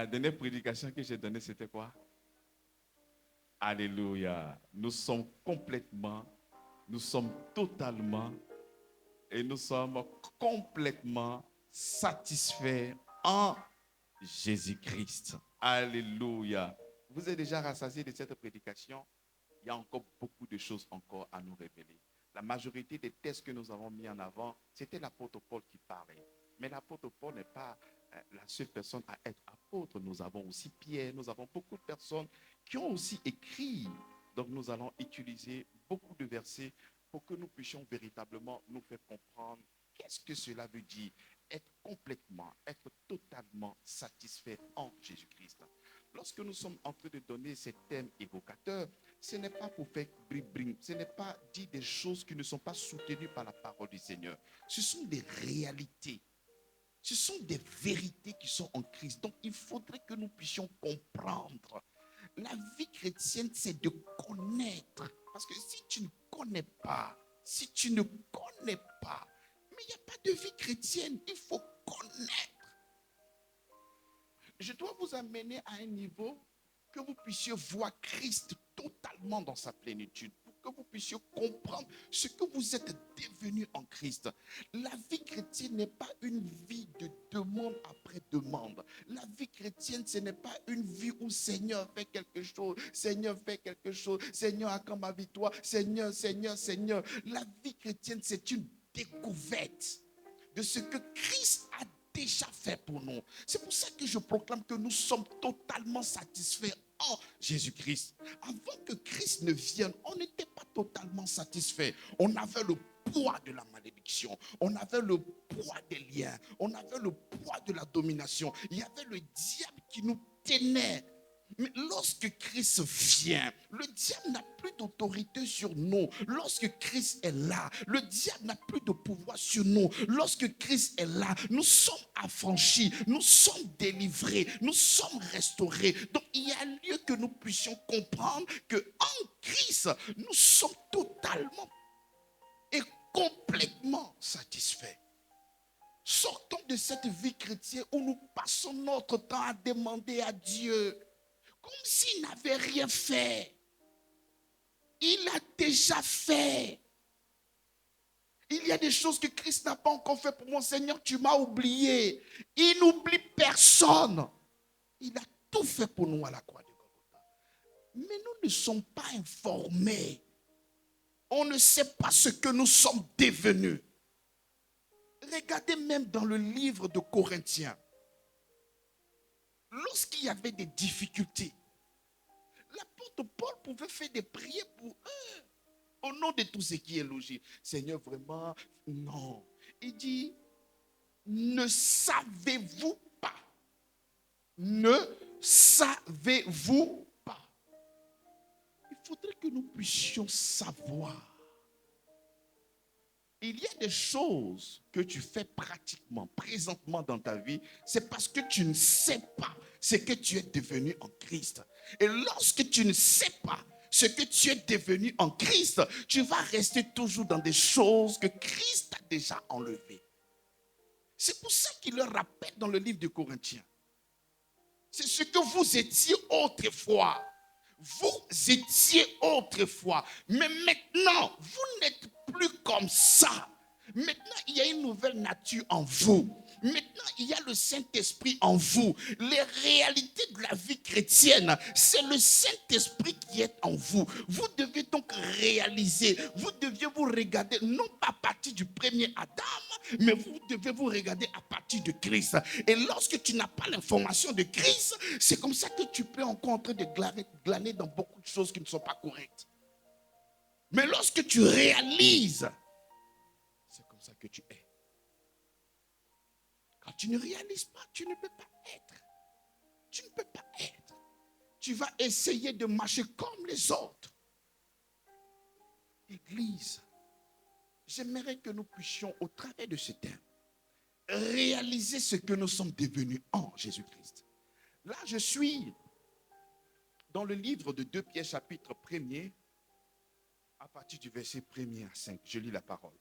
La dernière prédication que j'ai donnée, c'était quoi? Alléluia. Nous sommes totalement et nous sommes complètement satisfaits en Jésus-Christ. Alléluia. Vous êtes déjà rassasié de cette prédication? Il y a encore beaucoup de choses encore à nous révéler. La majorité des textes que nous avons mis en avant, c'était l'apôtre Paul qui parlait. Mais l'apôtre Paul n'est pas la seule personne à être apôtre. Nous avons aussi Pierre, nous avons beaucoup de personnes qui ont aussi écrit. Donc nous allons utiliser beaucoup de versets pour que nous puissions véritablement nous faire comprendre qu'est-ce que cela veut dire, être complètement, être totalement satisfait en Jésus-Christ. Lorsque nous sommes en train de donner ces thèmes évocateurs, ce n'est pas pour faire bring, ce n'est pas dire des choses qui ne sont pas soutenues par la parole du Seigneur. Ce sont des réalités. Ce sont des vérités qui sont en Christ. Donc, il faudrait que nous puissions comprendre. La vie chrétienne, c'est de connaître. Parce que si tu ne connais pas, mais il n'y a pas de vie chrétienne. Il faut connaître. Je dois vous amener à un niveau que vous puissiez voir Christ totalement dans sa plénitude, pour que vous puissiez comprendre ce que vous êtes devenu en Christ. La vie chrétienne n'est pas une vie de demande après demande. La vie chrétienne, ce n'est pas une vie où Seigneur fait quelque chose, Seigneur fait quelque chose, Seigneur accorde ma victoire, Seigneur, Seigneur, Seigneur. La vie chrétienne, c'est une découverte de ce que Christ a déjà fait pour nous. C'est pour ça que je proclame que nous sommes totalement satisfaits en Jésus-Christ. Avant que Christ ne vienne, on n'était pas totalement satisfait. On avait le poids de la malédiction, on avait le poids des liens, on avait le poids de la domination. Il y avait le diable qui nous tenait. Mais lorsque Christ vient, le diable n'a plus d'autorité sur nous. Lorsque Christ est là, le diable n'a plus de pouvoir sur nous. Lorsque Christ est là, nous sommes affranchis, nous sommes délivrés, nous sommes restaurés. Donc il y a lieu que nous puissions comprendre que en Christ, nous sommes totalement et complètement satisfaits. Sortons de cette vie chrétienne où nous passons notre temps à demander à Dieu comme s'il n'avait rien fait. Il a déjà fait. Il y a des choses que Christ n'a pas encore fait pour moi. Seigneur, tu m'as oublié. Il n'oublie personne. Il a tout fait pour nous à la croix de Golgotha. Mais nous ne sommes pas informés. On ne sait pas ce que nous sommes devenus. Regardez même dans le livre de Corinthiens. Lorsqu'il y avait des difficultés, l'apôtre Paul pouvait faire des prières pour eux. Au nom de tout ce qui est logique. Seigneur, vraiment, non. Il dit, ne savez-vous pas? Ne savez-vous pas? Il faudrait que nous puissions savoir. Il y a des choses que tu fais pratiquement, présentement dans ta vie, c'est parce que tu ne sais pas ce que tu es devenu en Christ. Et lorsque tu ne sais pas ce que tu es devenu en Christ, tu vas rester toujours dans des choses que Christ a déjà enlevées. C'est pour ça qu'il le rappelle dans le livre de Corinthiens. C'est ce que vous étiez autrefois. Vous étiez autrefois. Mais maintenant, vous n'êtes plus comme ça. Maintenant, il y a une nouvelle nature en vous. Maintenant, il y a le Saint-Esprit en vous. Les réalités de la vie chrétienne, c'est le Saint-Esprit qui est en vous. Vous devez donc réaliser, vous deviez vous regarder, non pas à partir du premier Adam, mais vous devez vous regarder à partir de Christ. Et lorsque tu n'as pas l'information de Christ, c'est comme ça que tu peux encore en train de glaner dans beaucoup de choses qui ne sont pas correctes. Mais lorsque tu réalises, c'est comme ça que tu es. Quand tu ne réalises pas, tu ne peux pas être. Tu ne peux pas être. Tu vas essayer de marcher comme les autres. Église, j'aimerais que nous puissions, au travers de ce thème, réaliser ce que nous sommes devenus en Jésus-Christ. Là, je suis dans le livre de 2 Pierre, chapitre 1er, à partir du verset 1er à 5. Je lis la parole.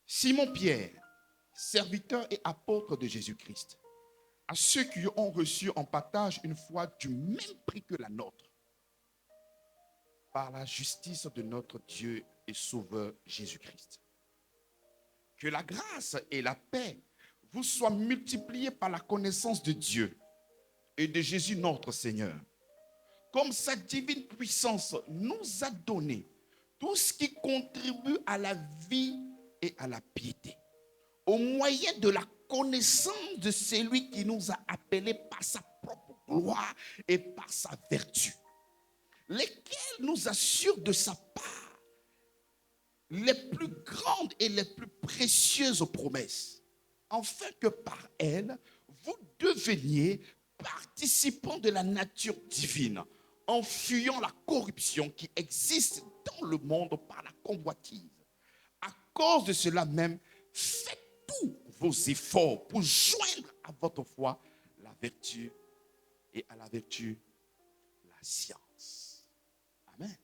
Simon Pierre, serviteur et apôtre de Jésus-Christ, à ceux qui ont reçu en partage une foi du même prix que la nôtre, par la justice de notre Dieu et Sauveur Jésus-Christ. Que la grâce et la paix vous soient multipliées par la connaissance de Dieu et de Jésus notre Seigneur. Comme sa divine puissance nous a donné tout ce qui contribue à la vie et à la piété, au moyen de la connaissance de celui qui nous a appelés par sa propre gloire et par sa vertu, lesquels nous assurent de sa part les plus grandes et les plus précieuses promesses, afin que par elles, vous deveniez participants de la nature divine, en fuyant la corruption qui existe dans le monde par la convoitise. À cause de cela même, faites tous vos efforts pour joindre à votre foi la vertu et à la vertu la science. Amen.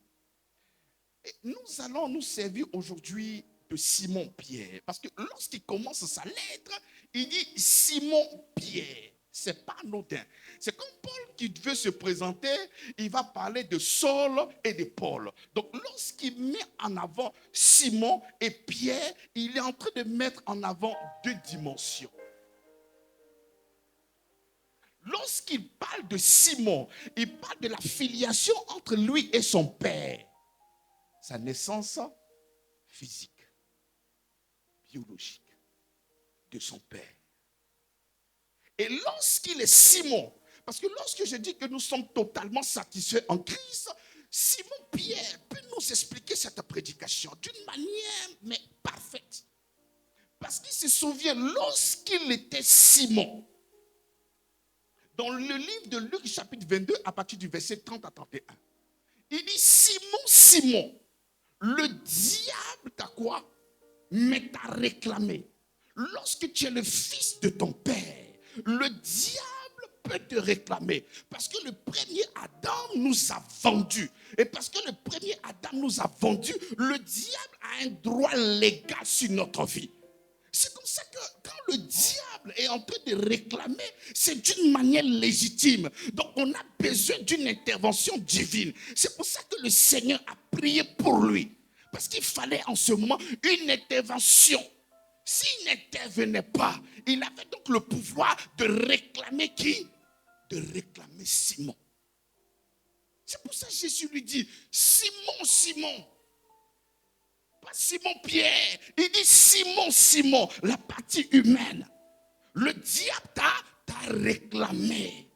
Et nous allons nous servir aujourd'hui de Simon-Pierre. Parce que lorsqu'il commence sa lettre, il dit Simon-Pierre. C'est pas anodin. C'est comme Paul qui veut se présenter, il va parler de Saul et de Paul. Donc lorsqu'il met en avant Simon et Pierre, il est en train de mettre en avant deux dimensions. Lorsqu'il parle de Simon, il parle de la filiation entre lui et son père. Sa naissance physique, biologique de son père. Et lorsqu'il est Simon, parce que lorsque je dis que nous sommes totalement satisfaits en Christ, Simon-Pierre peut nous expliquer cette prédication d'une manière mais parfaite. Parce qu'il se souvient, lorsqu'il était Simon, dans le livre de Luc chapitre 22, à partir du verset 30 à 31, il dit Simon, Simon, le diable t'a quoi? Mais t'a réclamé. Lorsque tu es le fils de ton père, le diable peut te réclamer. Parce que le premier Adam nous a vendus. Et parce que le premier Adam nous a vendus, le diable a un droit légal sur notre vie. C'est comme ça que quand le diable est en train de réclamer, c'est d'une manière légitime. Donc on a besoin d'une intervention divine. C'est pour ça que le Seigneur a prié pour lui. Parce qu'il fallait en ce moment une intervention. S'il n'intervenait pas, il avait donc le pouvoir de réclamer qui? De réclamer Simon. C'est pour ça que Jésus lui dit, Simon, Simon. Pas Simon-Pierre. Il dit Simon, Simon, la partie humaine. Le diable t'a réclamé.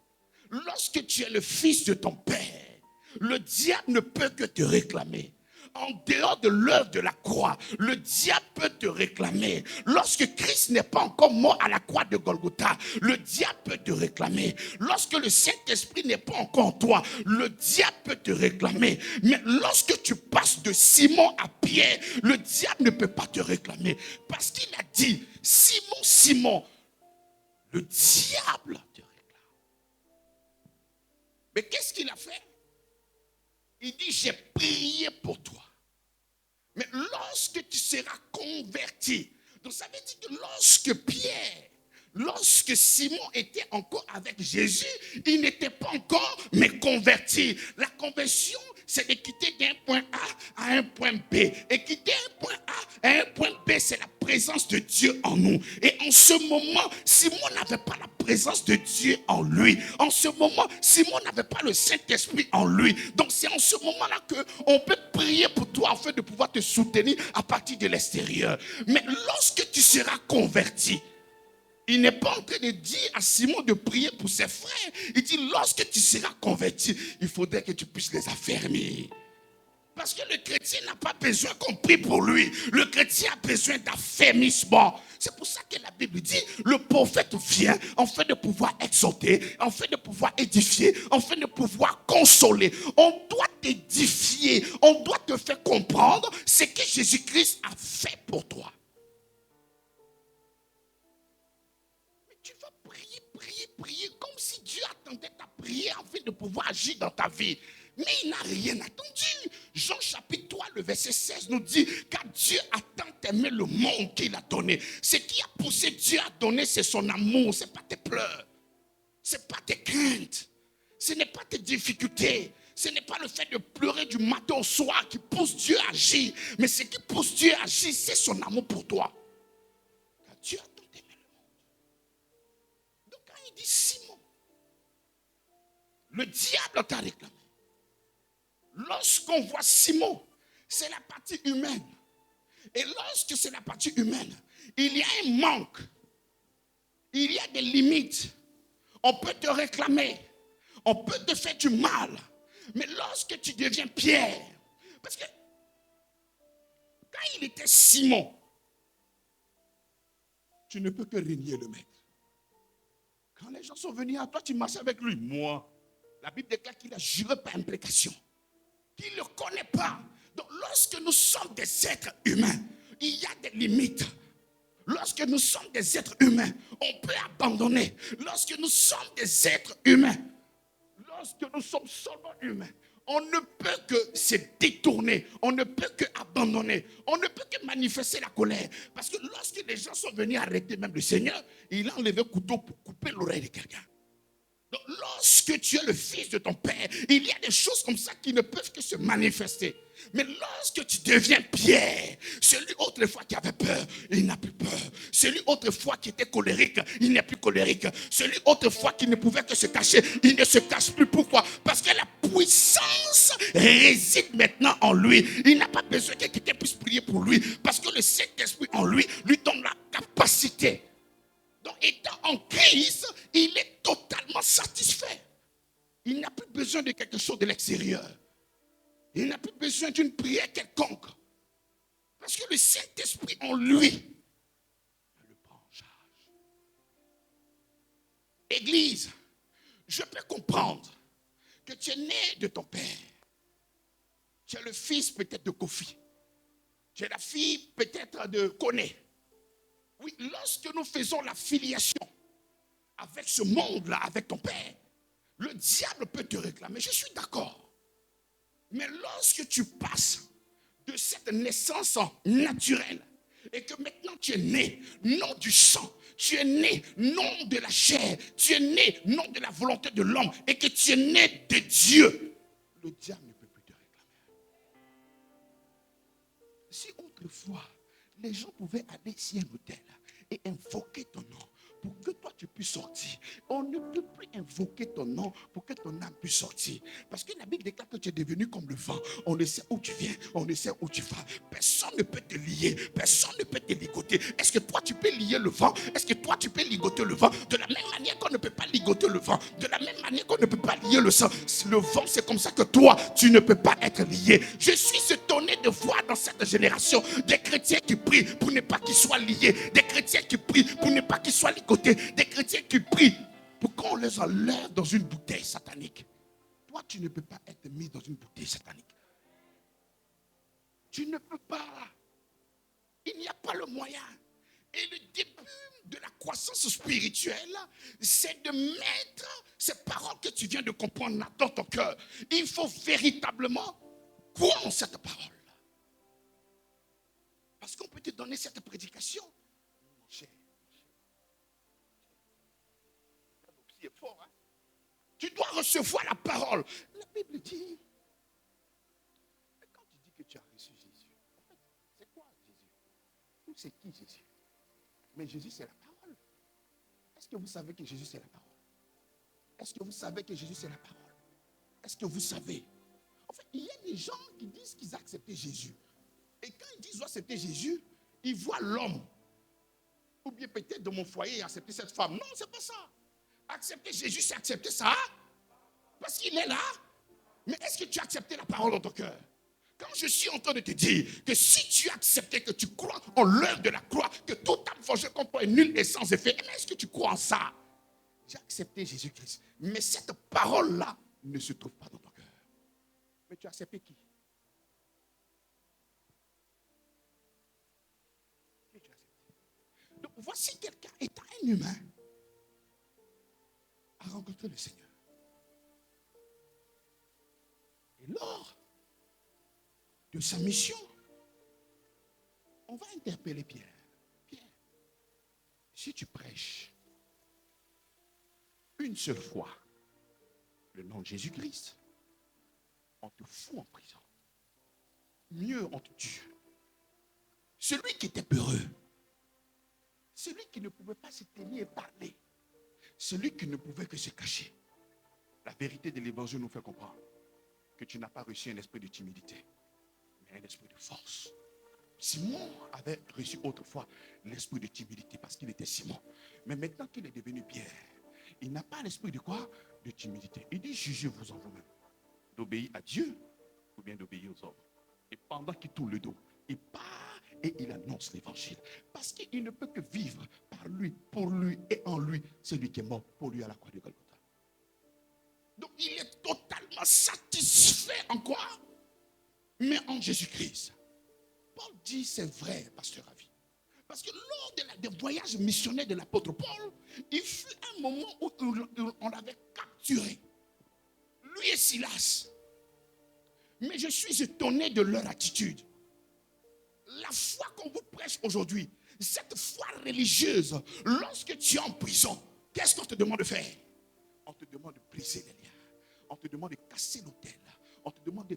Lorsque tu es le fils de ton père, le diable ne peut que te réclamer. En dehors de l'œuvre de la croix, le diable peut te réclamer. Lorsque Christ n'est pas encore mort à la croix de Golgotha, le diable peut te réclamer. Lorsque le Saint-Esprit n'est pas encore en toi, le diable peut te réclamer. Mais lorsque tu passes de Simon à Pierre, le diable ne peut pas te réclamer. Parce qu'il a dit, Simon, Simon, le diable te réclame. Mais qu'est-ce qu'il a fait? Il dit, j'ai prié pour toi. Mais lorsque tu seras converti, donc ça veut dire que lorsque Simon était encore avec Jésus, il n'était pas encore mais converti. La conversion, c'est de quitter d'un point A à un point B. Et quitter un point A à un point B, c'est la présence de Dieu en nous. Et en ce moment, Simon n'avait pas la présence de Dieu en lui. En ce moment, Simon n'avait pas le Saint-Esprit en lui. Donc c'est en ce moment-là qu'on peut prier pour toi afin de pouvoir te soutenir à partir de l'extérieur. Mais lorsque tu seras converti, il n'est pas en train de dire à Simon de prier pour ses frères. Il dit, lorsque tu seras converti, il faudrait que tu puisses les affermir. Parce que le chrétien n'a pas besoin qu'on prie pour lui. Le chrétien a besoin d'affermissement. C'est pour ça que la Bible dit, le prophète vient afin de pouvoir exhorter, afin de pouvoir édifier, afin de pouvoir consoler. On doit t'édifier, on doit te faire comprendre ce que Jésus-Christ a fait pour toi. Prier comme si Dieu attendait ta prière afin de pouvoir agir dans ta vie. Mais il n'a rien attendu. Jean chapitre 3, le verset 16 nous dit, car Dieu a tant aimé le monde qu'il a donné. Ce qui a poussé Dieu à donner, c'est son amour, ce n'est pas tes pleurs. Ce n'est pas tes craintes. Ce n'est pas tes difficultés. Ce n'est pas le fait de pleurer du matin au soir qui pousse Dieu à agir. Mais ce qui pousse Dieu à agir, c'est son amour pour toi. Car Dieu a tant aimé le monde. Donc quand il dit Simon, le diable t'a réclamé. Lorsqu'on voit Simon, c'est la partie humaine. Et lorsque c'est la partie humaine, il y a un manque. Il y a des limites. On peut te réclamer. On peut te faire du mal. Mais lorsque tu deviens Pierre, parce que quand il était Simon, tu ne peux que régner le maître. Quand les gens sont venus à toi, tu marches avec lui. Moi, la Bible déclare qu'il a juré par imprécation, qu'il ne le connaît pas. Donc lorsque nous sommes des êtres humains, il y a des limites. Lorsque nous sommes des êtres humains, on peut abandonner. Lorsque nous sommes des êtres humains, lorsque nous sommes seulement humains, on ne peut que se détourner, on ne peut que abandonner, on ne peut que manifester la colère. Parce que lorsque les gens sont venus arrêter même le Seigneur, il a enlevé le couteau pour couper l'oreille de quelqu'un. Donc lorsque tu es le fils de ton Père, il y a des choses comme ça qui ne peuvent que se manifester. Mais lorsque tu deviens Pierre, celui autrefois qui avait peur, il n'a plus peur. Celui autrefois qui était colérique, il n'est plus colérique. Celui autrefois qui ne pouvait que se cacher, il ne se cache plus. Pourquoi? Parce que la puissance réside maintenant en lui. Il n'a pas besoin que quelqu'un puisse prier pour lui. Parce que le Saint-Esprit en lui donne la capacité. Donc étant en Christ, il est totalement satisfait. Il n'a plus besoin de quelque chose de l'extérieur. Il n'a plus besoin d'une prière quelconque. Parce que le Saint-Esprit en lui le prend en charge. Église, je peux comprendre que tu es né de ton père. Tu es le fils peut-être de Kofi. Tu es la fille peut-être de Koné. Oui, lorsque nous faisons la filiation avec ce monde-là, avec ton père, le diable peut te réclamer. Je suis d'accord. Mais lorsque tu passes de cette naissance naturelle et que maintenant tu es né, non du sang, tu es né non de la chair, tu es né non de la volonté de l'homme et que tu es né de Dieu, le diable ne peut plus te réclamer. Si autrefois, les gens pouvaient aller sur un hôtel et invoquer ton nom pour que toi tu puisses sortir, on ne peut plus invoquer ton nom pour que ton âme puisse sortir. Parce que la Bible déclare que tu es devenu comme le vent. On ne sait où tu viens, on ne sait où tu vas. Personne ne peut te lier, personne ne peut te ligoter. Est-ce que toi tu peux lier le vent? Est-ce que toi tu peux ligoter le vent? De la même manière qu'on ne peut pas ligoter le vent, de la même manière qu'on ne peut pas lier le sang. Le vent, c'est comme ça que toi tu ne peux pas être lié. Je suis étonné de voir dans cette génération des chrétiens qui prient pour ne pas qu'ils soient liés, des chrétiens qui prient pour ne pas qu'ils soient ligotés, des chrétiens qui prient pour qu'on les enlève dans une bouteille satanique. Toi, tu ne peux pas être mis dans une bouteille satanique. Tu ne peux pas. Il n'y a pas le moyen. Et le début de la croissance spirituelle, c'est de mettre ces paroles que tu viens de comprendre dans ton cœur. Il faut véritablement croire en cette parole. Parce qu'on peut te donner cette prédication. Mon cher. C'est fort, hein? Tu dois recevoir la parole. La Bible dit, quand tu dis que tu as reçu Jésus, en fait, c'est quoi Jésus? Ou c'est qui Jésus? Mais Jésus, c'est la parole. Est-ce que vous savez que Jésus, c'est la parole? Est-ce que vous savez que Jésus, c'est la parole? Est-ce que vous savez? En fait, il y a des gens qui disent qu'ils ont accepté Jésus. Et quand ils disent qu'ils ont accepté Jésus, ils voient l'homme. Ou bien peut-être dans mon foyer, accepter cette femme. Non, c'est pas ça. Accepter Jésus, c'est accepter ça. Parce qu'il est là. Mais est-ce que tu as accepté la parole dans ton cœur? Quand je suis en train de te dire que si tu as accepté, que tu crois en l'œuvre de la croix, que toute âme forgée contre toi est nulle et sans effet, mais est-ce que tu crois en ça? J'ai accepté Jésus-Christ. Mais cette parole-là ne se trouve pas dans ton cœur. Mais tu as accepté qui? Qui tu as accepté? Donc voici quelqu'un étant un humain a rencontré le Seigneur. Et lors de sa mission, on va interpeller Pierre. Pierre, si tu prêches, une seule fois le nom de Jésus-Christ, on te fout en prison. Mieux, on te tue. Celui qui était peureux, celui qui ne pouvait pas se tenir et parler, celui qui ne pouvait que se cacher. La vérité de l'évangile nous fait comprendre que tu n'as pas reçu un esprit de timidité, mais un esprit de force. Simon avait reçu autrefois l'esprit de timidité parce qu'il était Simon. Mais maintenant qu'il est devenu Pierre, il n'a pas l'esprit de quoi? De timidité. Il dit, jugez-vous en vous-même, d'obéir à Dieu ou bien d'obéir aux hommes. Et pendant qu'il tourne le dos, il part et il annonce l'évangile. Parce qu'il ne peut que vivre par lui, pour lui et en lui, celui qui est mort pour lui à la croix de Golgotha. Donc il est totalement satisfait en quoi? Mais en Jésus-Christ. Paul dit, c'est vrai, pasteur Ravi. Parce que lors des voyages missionnaires de l'apôtre Paul, il fut un moment où on l'avait capturé. Lui et Silas. Mais je suis étonné de leur attitude. La foi qu'on vous prêche aujourd'hui, cette foi religieuse, lorsque tu es en prison, qu'est-ce qu'on te demande de faire? On te demande de briser les liens. On te demande de casser l'autel. On te demande de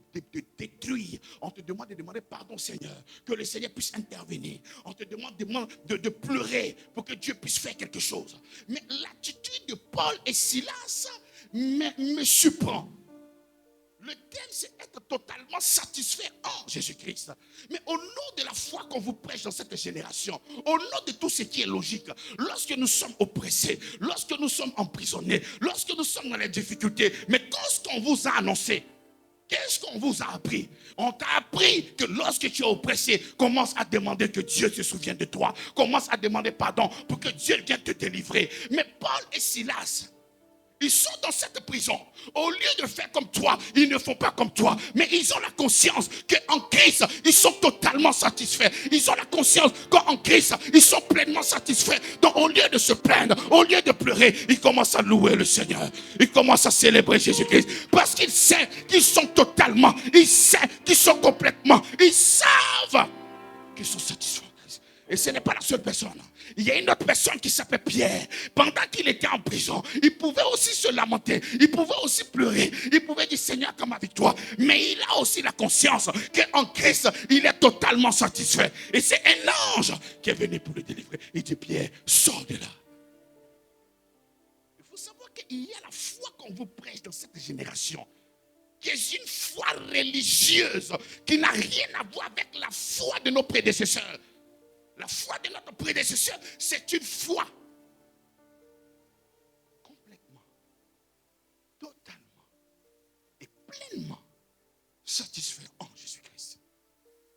détruire. On te demande de demander pardon, Seigneur. Que le Seigneur puisse intervenir. On te demande de pleurer pour que Dieu puisse faire quelque chose. Mais l'attitude de Paul et Silas me surprend. Le thème, c'est être totalement satisfait en Jésus-Christ. Mais au nom de la foi qu'on vous prêche dans cette génération, au nom de tout ce qui est logique, lorsque nous sommes oppressés, lorsque nous sommes emprisonnés, lorsque nous sommes dans les difficultés, mais qu'est-ce qu'on vous a annoncé? Qu'est-ce qu'on vous a appris? On t'a appris que lorsque tu es oppressé, commence à demander que Dieu se souvienne de toi. Commence à demander pardon pour que Dieu vienne te délivrer. Mais Paul et Silas, ils sont dans cette prison. Au lieu de faire comme toi, ils ne font pas comme toi. Mais ils ont la conscience qu'en Christ, ils sont totalement satisfaits. Ils ont la conscience qu'en Christ, ils sont pleinement satisfaits. Donc au lieu de se plaindre, au lieu de pleurer, ils commencent à louer le Seigneur. Ils commencent à célébrer Jésus-Christ. Parce qu'ils savent qu'ils sont totalement, ils savent qu'ils sont complètement, ils savent qu'ils sont satisfaits. Et ce n'est pas la seule personne. Il y a une autre personne qui s'appelle Pierre. Pendant qu'il était en prison, il pouvait aussi se lamenter. Il pouvait aussi pleurer. Il pouvait dire, Seigneur, comme avec toi. Mais il a aussi la conscience qu'en Christ, il est totalement satisfait. Et c'est un ange qui est venu pour le délivrer. Il dit, Pierre, sors de là. Il faut savoir qu'il y a la foi qu'on vous prêche dans cette génération, qui est une foi religieuse, qui n'a rien à voir avec la foi de nos prédécesseurs. La foi de notre prédécesseur, c'est une foi complètement, totalement et pleinement satisfait en Jésus-Christ.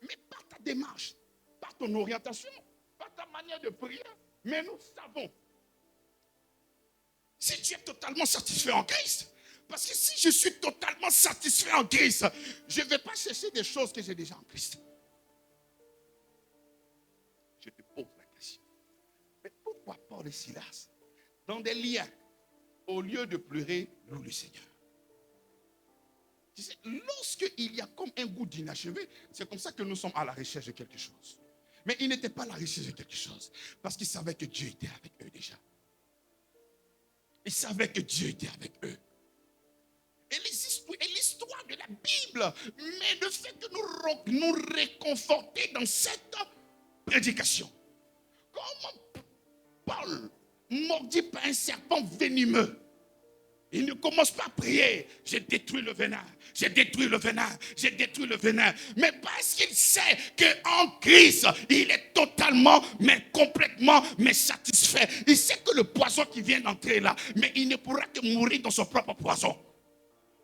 Mais pas ta démarche, pas ton orientation, pas ta manière de prier, mais nous savons. Si tu es totalement satisfait en Christ, parce que si je suis totalement satisfait en Christ, je ne vais pas chercher des choses que j'ai déjà en Christ. Je te pose la question. Mais pourquoi Paul et Silas, dans des liens, au lieu de pleurer, louent le Seigneur? Tu sais, lorsqu'il y a comme un goût d'inachevé, c'est comme ça que nous sommes à la recherche de quelque chose. Mais ils n'étaient pas à la recherche de quelque chose, parce qu'ils savaient que Dieu était avec eux déjà. Ils savaient que Dieu était avec eux. Et l'histoire de la Bible, mais le fait que nous réconforter dans cette prédication. Comment Paul, mordu par un serpent venimeux, il ne commence pas à prier, j'ai détruit le venin, j'ai détruit le venin, j'ai détruit le venin. Mais parce qu'il sait qu'en Christ, il est totalement, mais complètement, mais satisfait. Il sait que le poison qui vient d'entrer là, mais il ne pourra que mourir dans son propre poison.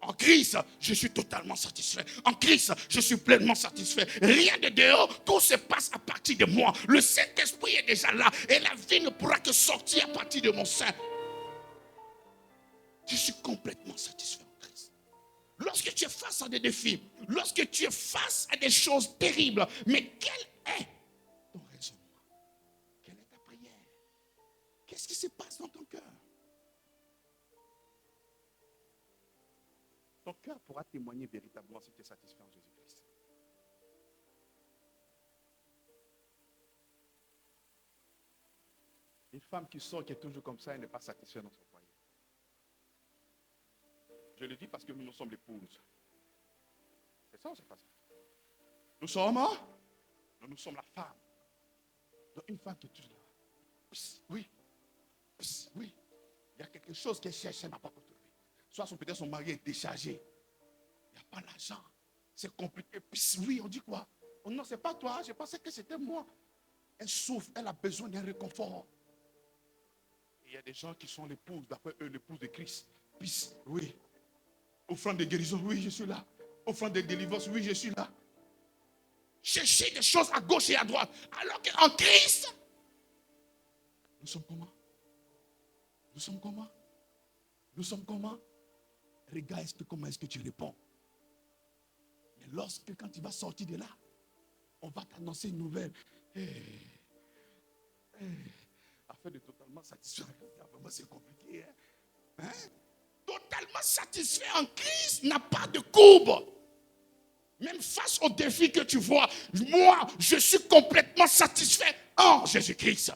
En Christ, je suis totalement satisfait. En Christ, je suis pleinement satisfait. Rien de dehors, tout se passe à partir de moi. Le Saint-Esprit est déjà là et la vie ne pourra que sortir à partir de mon sein. Je suis complètement satisfait en Christ. Lorsque tu es face à des défis, lorsque tu es face à des choses terribles, mais quel est ton raisonnement? Quelle est ta prière? Qu'est-ce qui se passe dans ton cœur? Ton cœur pourra témoigner véritablement si tu es satisfait en Jésus-Christ. Une femme qui sort, qui est toujours comme ça, elle n'est pas satisfaite dans son foyer. Je le dis parce que nous sommes l'épouse. C'est ça ou c'est pas ça? Nous sommes, nous sommes la femme. Donc une femme qui est toujours là. Psst, oui, psst, oui. Il y a quelque chose qu'elle cherche, elle n'a pas trouvé. Soit peut-être son mari est déchargé. Il n'y a pas l'argent. C'est compliqué. Psst, oui, on dit quoi? Oh non, c'est pas toi. Je pensais que c'était moi. Elle souffre, elle a besoin d'un réconfort. Et il y a des gens qui sont l'épouse, d'après eux, l'épouse de Christ. Psst, oui. Offrande de guérison, oui, je suis là. Offrande de délivrance, oui, je suis là. Chercher des choses à gauche et à droite. Alors qu'en Christ, nous sommes comment? Nous sommes comment? Nous sommes comment? Regarde comment est-ce que tu réponds. Mais lorsque, quand tu vas sortir de là, on va t'annoncer une nouvelle. Afin de totalement satisfaire, vraiment c'est compliqué. Hein? Totalement satisfait en Christ n'a pas de courbe. Même face aux défis que tu vois, moi, je suis complètement satisfait en Jésus-Christ.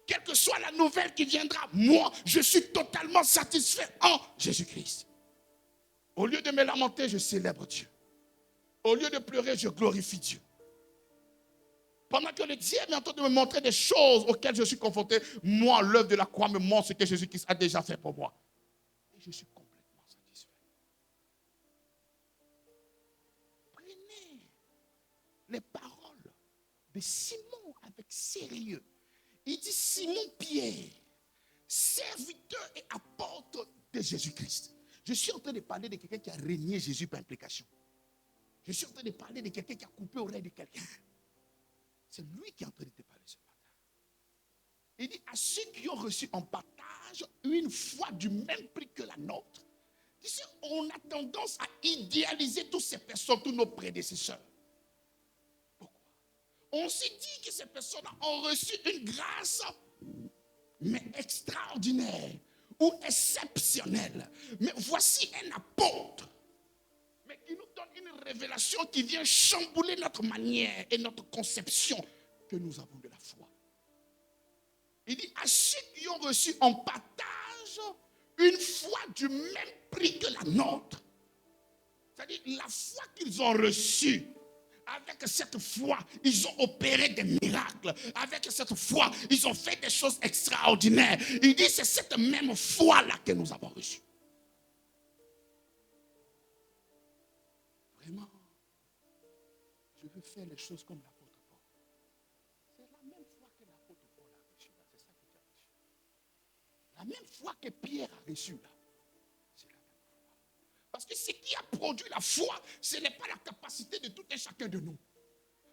Quelle que soit la nouvelle qui viendra, moi, je suis totalement satisfait en Jésus-Christ. Au lieu de me lamenter, je célèbre Dieu. Au lieu de pleurer, je glorifie Dieu. Pendant que le diable est en train de me montrer des choses auxquelles je suis confronté, moi, l'œuvre de la croix me montre ce que Jésus-Christ a déjà fait pour moi. Et je suis complètement satisfait. Prenez les paroles de Simon avec sérieux. Il dit Simon-Pierre, serviteur et apôtre de Jésus-Christ. Je suis en train de parler de quelqu'un qui a régné Jésus par implication. Je suis en train de parler de quelqu'un qui a coupé l'oreille de quelqu'un. C'est lui qui est en train de te parler ce matin. Il dit à ceux qui ont reçu en partage une foi du même prix que la nôtre. On a tendance à idéaliser toutes ces personnes, tous nos prédécesseurs. Pourquoi? On s'est dit que ces personnes ont reçu une grâce, mais extraordinaire ou exceptionnelle. Mais voici un apôtre, mais qui nous donne une révélation qui vient chambouler notre manière et notre conception que nous avons de la foi. Il dit à ceux qui ont reçu en partage une foi du même prix que la nôtre. C'est-à-dire la foi qu'ils ont reçue. Avec cette foi, ils ont opéré des miracles. Avec cette foi, ils ont fait des choses extraordinaires. Il dit c'est cette même foi-là que nous avons reçue. Vraiment, je veux faire les choses comme l'apôtre Paul. C'est la même foi que l'apôtre Paul a reçue. C'est ça que tu as reçu. La même foi que Pierre a reçue là. C'est la même foi. Parce que ce qui a produit la foi, ce n'est pas la capacité de tout et chacun de nous.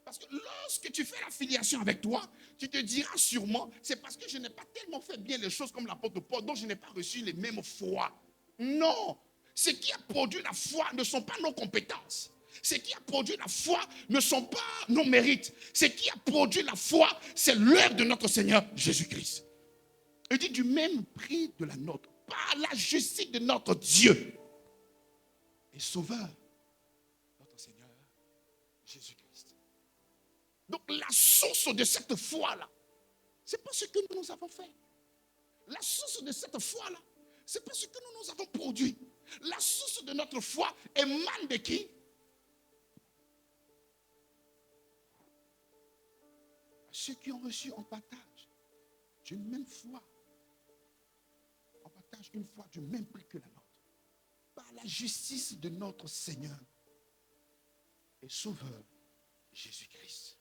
Parce que lorsque tu fais l'affiliation avec toi, tu te diras sûrement, c'est parce que je n'ai pas tellement fait bien les choses comme l'apôtre Paul, donc je n'ai pas reçu les mêmes foi. Non. Ce qui a produit la foi ne sont pas nos compétences. Ce qui a produit la foi ne sont pas nos mérites. Ce qui a produit la foi, c'est l'œuvre de notre Seigneur Jésus-Christ. Il dit du même prix de la nôtre, par la justice de notre Dieu et Sauveur, notre Seigneur Jésus-Christ. Donc la source de cette foi-là, ce n'est pas ce que nous avons fait. La source de cette foi-là, ce n'est pas ce que nous avons produit. La source de notre foi émane de qui? À ceux qui ont reçu en partage d'une même foi. En partage une foi du même prix que la nôtre. Par la justice de notre Seigneur et Sauveur Jésus-Christ.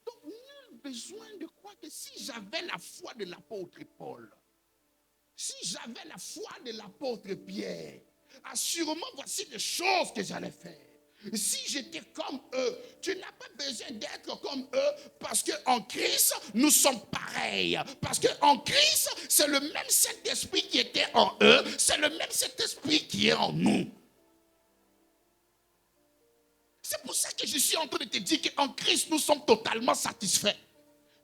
Donc, nul besoin de croire que si j'avais la foi de l'apôtre Paul, si j'avais la foi de l'apôtre Pierre, assurément voici les choses que j'allais faire. Si j'étais comme eux, tu n'as pas besoin d'être comme eux parce qu'en Christ, nous sommes pareils. Parce qu'en Christ, c'est le même Saint-Esprit qui était en eux, c'est le même Saint-Esprit qui est en nous. C'est pour ça que je suis en train de te dire qu'en Christ, nous sommes totalement satisfaits.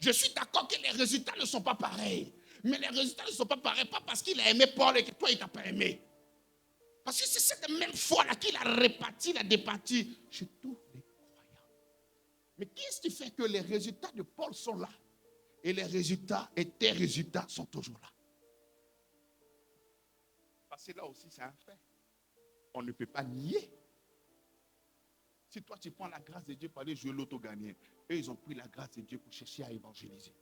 Je suis d'accord que les résultats ne sont pas pareils. Mais les résultats ne sont pas pareils, pas parce qu'il a aimé Paul et que toi, il ne t'a pas aimé. Parce que c'est cette même foi-là qu'il a réparti, il a départi chez tous les croyants. Mais qu'est-ce qui fait que les résultats de Paul sont là et les résultats et tes résultats sont toujours là? Parce que là aussi, c'est un fait. On ne peut pas nier. Si toi, tu prends la grâce de Dieu pour aller jouer l'auto gagnant, eux, ils ont pris la grâce de Dieu pour chercher à évangéliser.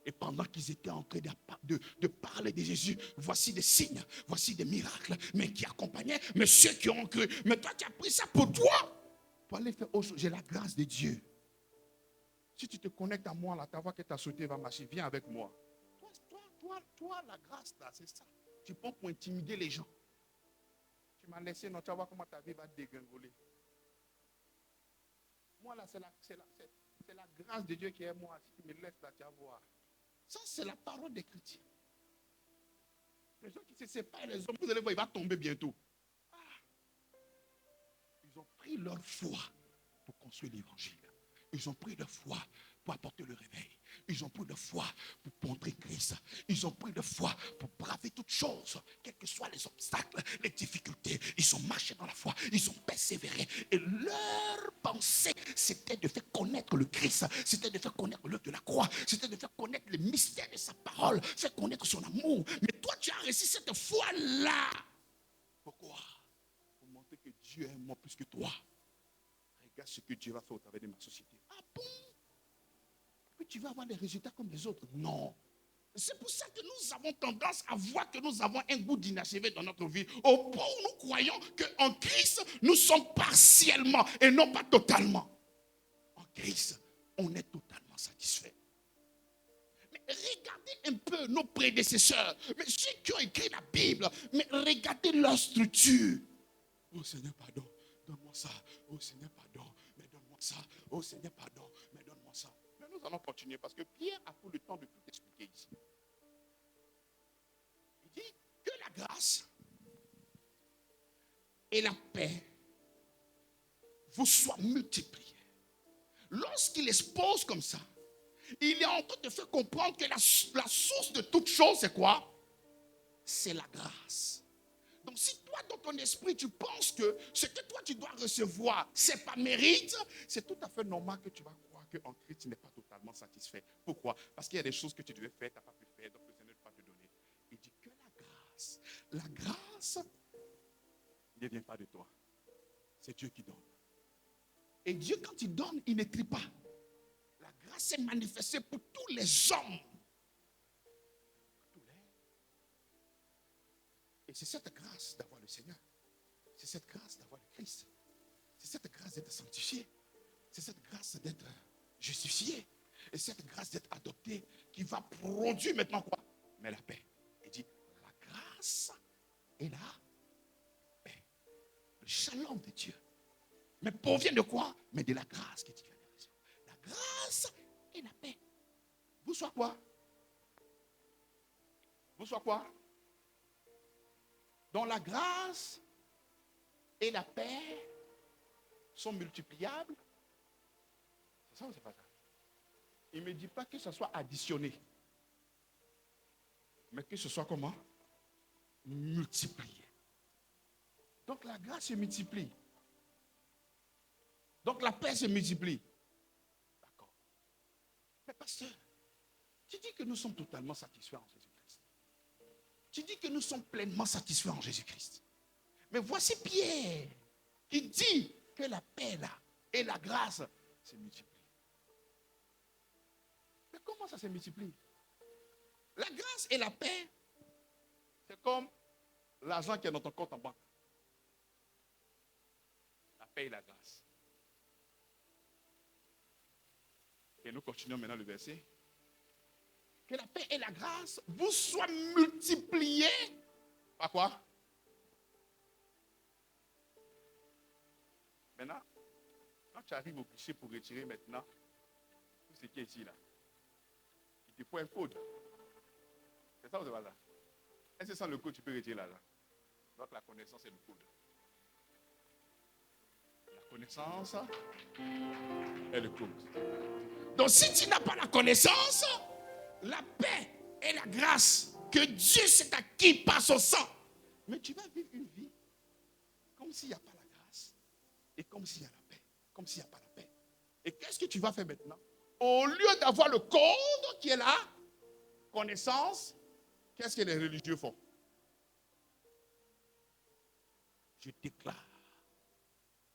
Et pendant qu'ils étaient en train de parler de Jésus, voici des signes, voici des miracles, mais qui accompagnaient, mais ceux qui ont cru. Mais toi, tu as pris ça pour toi. Pour aller faire autre chose. J'ai la grâce de Dieu. Si tu te connectes à moi, là, ta voix que tu as sauté va marcher. Viens avec moi. Toi, la grâce, là, c'est ça. Tu prends pour intimider les gens. Tu m'as laissé, non, tu vas voir comment ta vie va dégringoler. Moi, là, c'est la grâce de Dieu qui est moi. Si tu me laisses là, tu vas voir. Ça, c'est la parole des chrétiens. Les gens qui se séparent, les hommes, vous allez voir, il va tomber bientôt. Ah. Ils ont pris leur foi pour construire l'évangile. Ils ont pris leur foi pour apporter le réveil. Ils ont pris leur foi pour montrer Christ. Ils ont pris leur foi pour braver toutes choses, quels que soient les obstacles, les difficultés. Ils ont marché dans la foi. Ils ont persévéré. Et leur pensée, c'était de faire connaître le Christ. C'était de faire connaître l'œuvre de la croix. C'était de faire connaître les mystères de sa parole. Faire connaître son amour. Mais toi, tu as réussi cette foi-là. Pourquoi? Pour montrer que Dieu aime moi plus que toi. Regarde ce que Dieu va faire au travers de ma société. Ah bon? Que tu vas avoir des résultats comme les autres? Non. C'est pour ça que nous avons tendance à voir que nous avons un goût d'inachevé dans notre vie. Au point où nous croyons qu'en Christ, nous sommes partiellement et non pas totalement. En Christ, on est totalement satisfait. Mais regardez un peu nos prédécesseurs, mais ceux qui ont écrit la Bible, mais regardez leur structure. Oh Seigneur, pardon, donne-moi ça. Oh Seigneur, pardon, mais donne-moi ça. Oh Seigneur, pardon, mais donne-moi ça. Mais nous allons continuer parce que Pierre a pris le temps de tout expliquer ici. Il dit que la grâce et la paix vous soient multipliées. Lorsqu'il expose comme ça, il est en train de faire comprendre que la source de toute chose, c'est quoi? C'est la grâce. Donc si toi, dans ton esprit, tu penses que ce que toi, tu dois recevoir, c'est pas mérite, c'est tout à fait normal que tu vas croire qu'en Christ, tu n'es pas totalement satisfait. Pourquoi? Parce qu'il y a des choses que tu devais faire, tu n'as pas pu faire, donc le Seigneur ne va pas te donner. Il dit que la grâce ne vient pas de toi. C'est Dieu qui donne. Et Dieu, quand il donne, il n'écrit pas. La grâce est manifestée pour tous les hommes. Et c'est cette grâce d'avoir le Seigneur. C'est cette grâce d'avoir le Christ. C'est cette grâce d'être sanctifié. C'est cette grâce d'être justifié. Et cette grâce d'être adopté qui va produire maintenant quoi? Mais la paix. Il dit la grâce et la paix. Le shalom de Dieu. Mais provient de quoi? Mais de la grâce que tu viens de recevoir. La grâce et la paix. Vous soyez quoi? Vous soyez quoi? Donc la grâce et la paix sont multipliables. C'est ça ou c'est pas ça? Il ne me dit pas que ce soit additionné. Mais que ce soit comment? Multiplié. Donc la grâce se multiplie. Donc la paix se multiplie. D'accord. Mais pasteur, tu dis que nous sommes totalement satisfaits en Jésus-Christ. Tu dis que nous sommes pleinement satisfaits en Jésus-Christ. Mais voici Pierre qui dit que la paix là et la grâce se multiplient. Mais comment ça se multiplie? La grâce et la paix, c'est comme l'argent qui est dans ton compte en banque. La paix et la grâce. Et nous continuons maintenant le verset. Que la paix et la grâce vous soient multipliées. Par quoi? Maintenant, quand tu arrives au guichet pour retirer maintenant tout ce qui est ici là, il te faut un code. C'est ça ou c'est pas ça? Est-ce que sans le code tu peux retirer l'argent? Donc la connaissance est le code. La connaissance est le code. Donc si tu n'as pas la connaissance, la paix et la grâce que Dieu s'est acquis par son sang, mais tu vas vivre une vie comme s'il n'y a pas la grâce et comme s'il y a la paix, comme s'il n'y a pas la paix. Et qu'est-ce que tu vas faire maintenant? Au lieu d'avoir le code qui est là, connaissance, qu'est-ce que les religieux font? Je déclare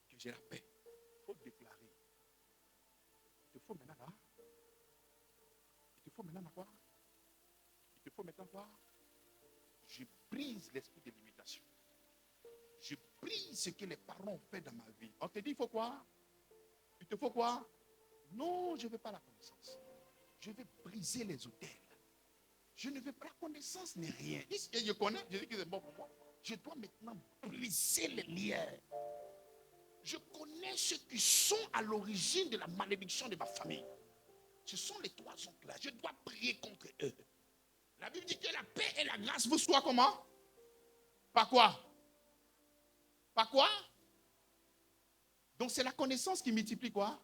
que j'ai la paix. Il faut déclarer. Il te faut maintenant là. Il te faut maintenant quoi? Il te faut maintenant quoi? Je brise l'esprit de limitation. Je brise ce que les parents ont fait dans ma vie. On te dit, il faut quoi? Il te faut quoi? Non, je ne veux pas la connaissance. Je vais briser les autels. Je ne veux pas la connaissance ni rien. Je connais, je dis que c'est bon pour moi. Je dois maintenant briser les liens. Je connais ceux qui sont à l'origine de la malédiction de ma famille. Ce sont les trois oncles là. Je dois prier contre eux. La Bible dit que la paix et la grâce vous soient comment? Pas quoi? Pas quoi? Donc c'est la connaissance qui multiplie quoi?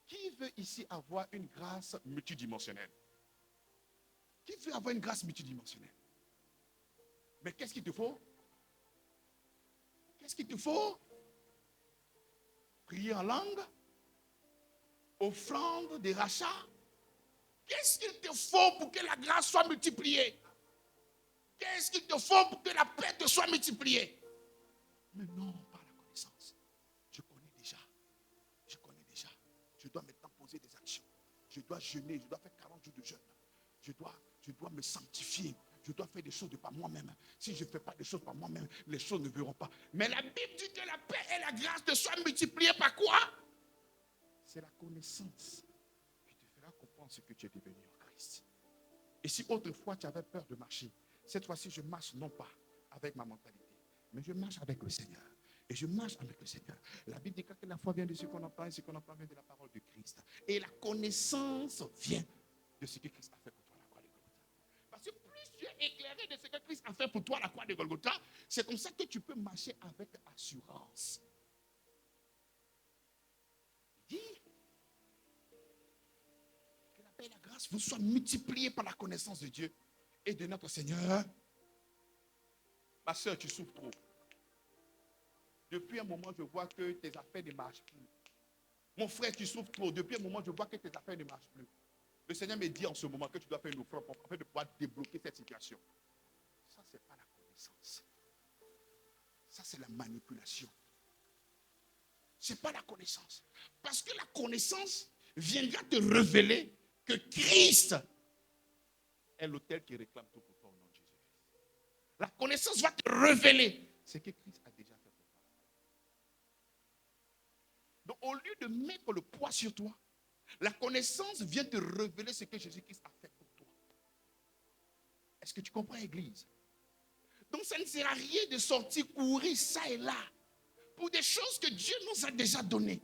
Qui veut ici avoir une grâce multidimensionnelle? Qui veut avoir une grâce multidimensionnelle? Mais qu'est-ce qu'il te faut? Qu'est-ce qu'il te faut? Prier en langue? Offrande, des rachats? Qu'est-ce qu'il te faut pour que la grâce soit multipliée? Qu'est-ce qu'il te faut pour que la paix te soit multipliée? Mais non, pas la connaissance. Je connais déjà. Je connais déjà. Je dois maintenant poser des actions. Je dois jeûner. Je dois faire 40 jours de jeûne. Je dois me sanctifier. Je dois faire des choses de par moi-même. Si je ne fais pas des choses par moi-même, les choses ne verront pas. Mais la Bible dit que la paix et la grâce te soient multipliées par quoi? C'est la connaissance qui te fera comprendre ce que tu es devenu en Christ. Et si autrefois tu avais peur de marcher, cette fois-ci je marche non pas avec ma mentalité, mais je marche avec le Seigneur. Et je marche avec le Seigneur. La Bible dit que la foi vient de ce qu'on entend et ce qu'on entend vient de la parole de Christ. Et la connaissance vient de ce que Christ a fait pour toi à la croix de Golgotha. Parce que plus tu es éclairé de ce que Christ a fait pour toi à la croix de Golgotha, c'est comme ça que tu peux marcher avec assurance. Il dit que la paix et la grâce vous soient multipliées par la connaissance de Dieu et de notre Seigneur. Ma soeur, tu souffres trop. Depuis un moment, je vois que tes affaires ne marchent plus. Mon frère, tu souffres trop. Depuis un moment, je vois que tes affaires ne marchent plus. Le Seigneur me dit en ce moment que tu dois faire une offrande afin de pouvoir débloquer cette situation. Ça, ce n'est pas la connaissance. Ça, c'est la manipulation. Ce n'est pas la connaissance. Parce que la connaissance viendra te révéler que Christ est l'autel qui réclame tout pour toi au nom de Jésus-Christ. La connaissance va te révéler ce que Christ a déjà fait pour toi. Donc, au lieu de mettre le poids sur toi, la connaissance vient te révéler ce que Jésus-Christ a fait pour toi. Est-ce que tu comprends, Église? Donc, ça ne sert à rien de sortir courir ça et là pour des choses que Dieu nous a déjà données.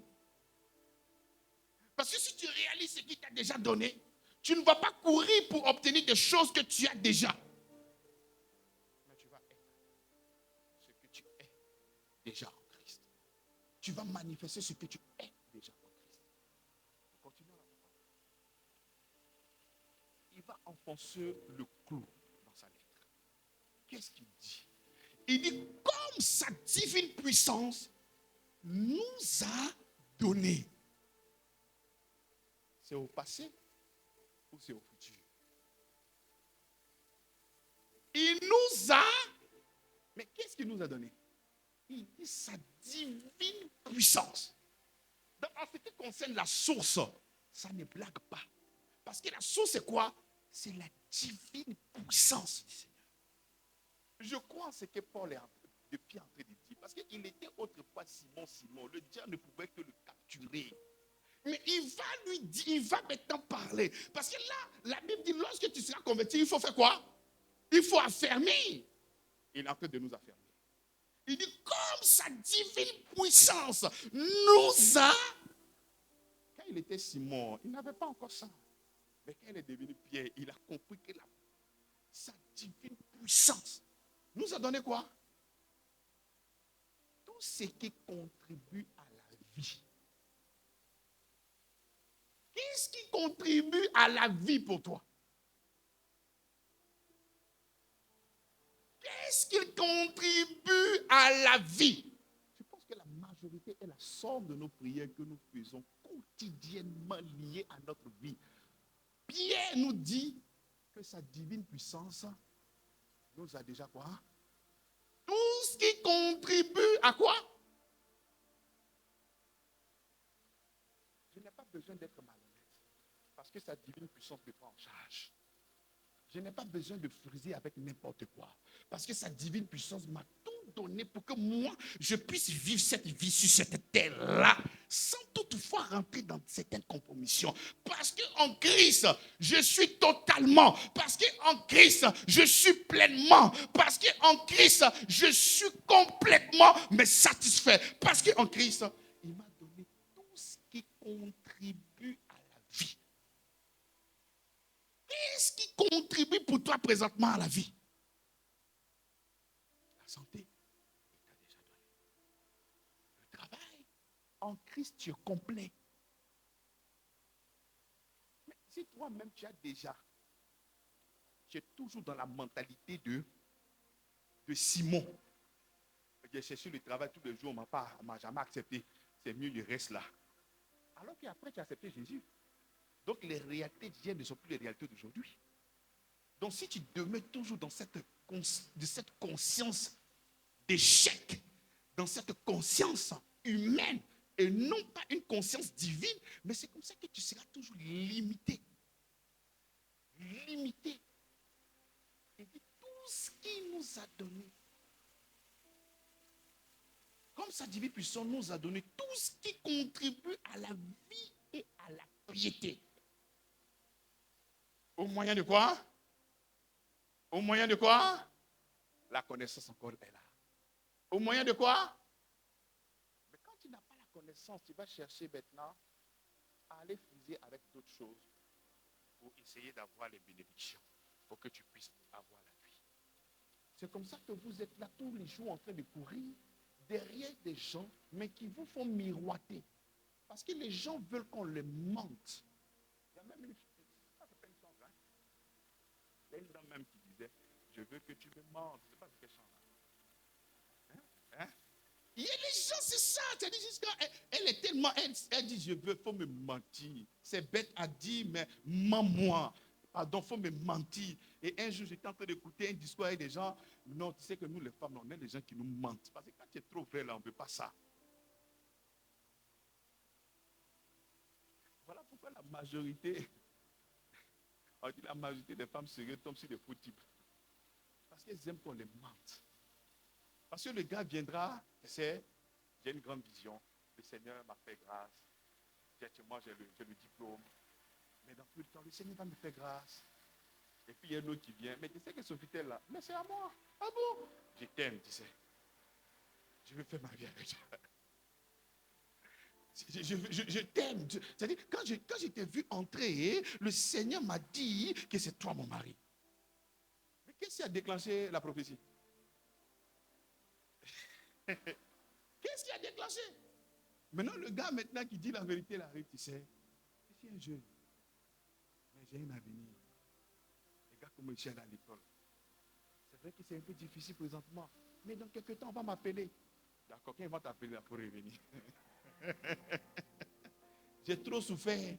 Parce que si tu réalises ce qu'il t'a déjà donné, tu ne vas pas courir pour obtenir des choses que tu as déjà. Mais tu vas être ce que tu es déjà en Christ. Tu vas manifester ce que tu es déjà en Christ. Continuons la parole. Il va enfoncer le clou dans sa lettre. Qu'est-ce qu'il dit? Il dit, comme sa divine puissance nous a donné. C'est au passé ou c'est au futur? Il nous a, mais qu'est-ce qu'il nous a donné? Il dit sa divine puissance. Donc, en ce qui concerne la source, ça ne blague pas. Parce que la source, c'est quoi? C'est la divine puissance du Seigneur. Je crois en ce que Paul est depuis en train de dire. Parce qu'il était autrefois Simon. Le diable ne pouvait que le capturer. Mais il va lui dire, il va maintenant parler. Parce que là, la Bible dit, lorsque tu seras converti, il faut faire quoi? Il faut affermir. Il est en train de nous affermir. Il dit, comme sa divine puissance nous a... Quand il était Simon, il n'avait pas encore ça. Mais quand il est devenu Pierre, il a compris que sa divine puissance nous a donné quoi? Tout ce qui contribue à la vie. Qu'est-ce qui contribue à la vie pour toi? Qu'est-ce qui contribue à la vie? Je pense que la majorité est la somme de nos prières que nous faisons quotidiennement liées à notre vie. Pierre nous dit que sa divine puissance nous a déjà quoi? Tout qui contribue à quoi? Je n'ai pas besoin d'être malhonnête parce que sa divine puissance me prend en charge. Je n'ai pas besoin de friser avec n'importe quoi. Parce que sa divine puissance m'a tout donné pour que moi, je puisse vivre cette vie sur cette terre-là, sans toutefois rentrer dans certaines compromissions. Parce qu'en Christ, je suis totalement. Parce qu'en Christ, je suis pleinement. Parce qu'en Christ, je suis complètement mais satisfait. Parce qu'en Christ, il m'a donné tout ce qui contribue à la vie. Qu'est-ce qui contribue pour toi présentement à la vie? La santé, il t'a déjà donné. Le travail, en Christ, tu es complet. Mais si toi-même, tu es toujours dans la mentalité de Simon. J'ai cherché le travail tous les jours, on ne m'a jamais accepté. C'est mieux, je reste là. Alors qu'après, tu as accepté Jésus. Donc, les réalités d'hier ne sont plus les réalités d'aujourd'hui. Donc, si tu demeures toujours dans cette conscience d'échec, dans cette conscience humaine, et non pas une conscience divine, mais c'est comme ça que tu seras toujours limité. Limité. Et dit tout ce qu'il nous a donné, comme sa divine puissance nous a donné tout ce qui contribue à la vie et à la piété. Au moyen de quoi? Au moyen de quoi? La connaissance encore est là. Au moyen de quoi? Mais quand tu n'as pas la connaissance, tu vas chercher maintenant à aller friser avec d'autres choses pour essayer d'avoir les bénédictions, pour que tu puisses avoir la vie. C'est comme ça que vous êtes là tous les jours en train de courir derrière des gens, mais qui vous font miroiter. Parce que les gens veulent qu'on les mente. Il y a même une chanson, hein? Il y a une dame même qui disait, je veux que tu me mentes. Je ne sais pas de quel chant là. Hein? Il y a les gens, c'est ça. C'est-à-dire, elle est tellement, elle dit, je veux, il faut me mentir. C'est bête à dire, mais mens-moi. Pardon, il faut me mentir. Et un jour, j'étais en train d'écouter un discours avec des gens. Non, tu sais que nous, les femmes, on est des gens qui nous mentent. Parce que quand tu es trop vrai, là, on ne veut pas ça. Voilà pourquoi la majorité, on dit la majorité des femmes sérieuses tombent sur des faux types. Parce qu'elles aiment qu'on les mente. Parce que le gars viendra, tu sais, j'ai une grande vision. Le Seigneur m'a fait grâce. Moi, j'ai le diplôme. Mais dans peu de temps, le Seigneur va me faire grâce. Et puis il y a un autre qui vient. Mais tu sais que Sofitel là, mais c'est à moi. Ah bon? Je t'aime, tu sais. Je veux faire ma vie avec toi. Je t'aime. C'est-à-dire, quand je t'ai vu entrer, le Seigneur m'a dit que c'est toi mon mari. Mais qu'est-ce qui a déclenché la prophétie? Qu'est-ce qui a déclenché? Maintenant, le gars maintenant qui dit la vérité, il arrive, tu sais. Je suis un jeune. Mais j'ai un avenir. Les gars, comme je suis à l'école. C'est vrai que c'est un peu difficile présentement. Mais dans quelques temps, on va m'appeler. D'accord, quand ils vont t'appeler là pour revenir. J'ai trop souffert.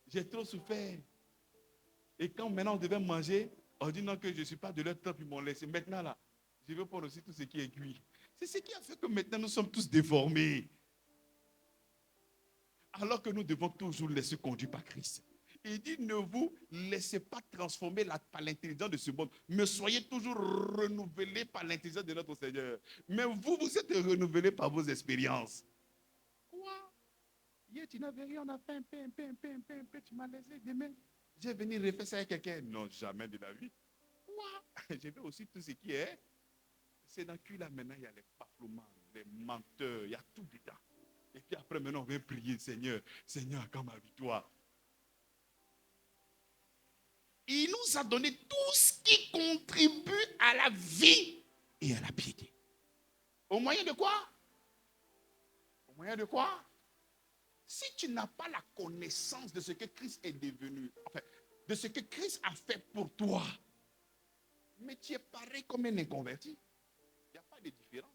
J'ai trop souffert. Et quand maintenant on devait manger, on dit non que je ne suis pas de leur temps, ils m'ont laissé. Maintenant là, je veux prendre aussi tout ce qui est cuit. C'est ce qui a fait que maintenant nous sommes tous déformés. Alors que nous devons toujours laisser conduire par Christ. Il dit, ne vous laissez pas transformer par l'intelligence de ce monde, mais soyez toujours renouvelés par l'intelligence de notre Seigneur. Mais vous, vous êtes renouvelés par vos expériences. Quoi? Hier, tu n'avais rien, on a fait un peu, tu m'as laissé demain. Je vais venir refaire ça avec quelqu'un. Non, jamais de la vie. Quoi? Je vais aussi tout ce qui est. C'est dans le cul là maintenant, il y a les bafouements, les menteurs, il y a tout dedans. Et puis après, maintenant, on vient prier, Seigneur, Seigneur, quand ma victoire. Il nous a donné tout ce qui contribue à la vie et à la piété. Au moyen de quoi? Au moyen de quoi? Si tu n'as pas la connaissance de ce que Christ est devenu, enfin, de ce que Christ a fait pour toi, mais tu es pareil comme un inconverti. Il n'y a pas de différence.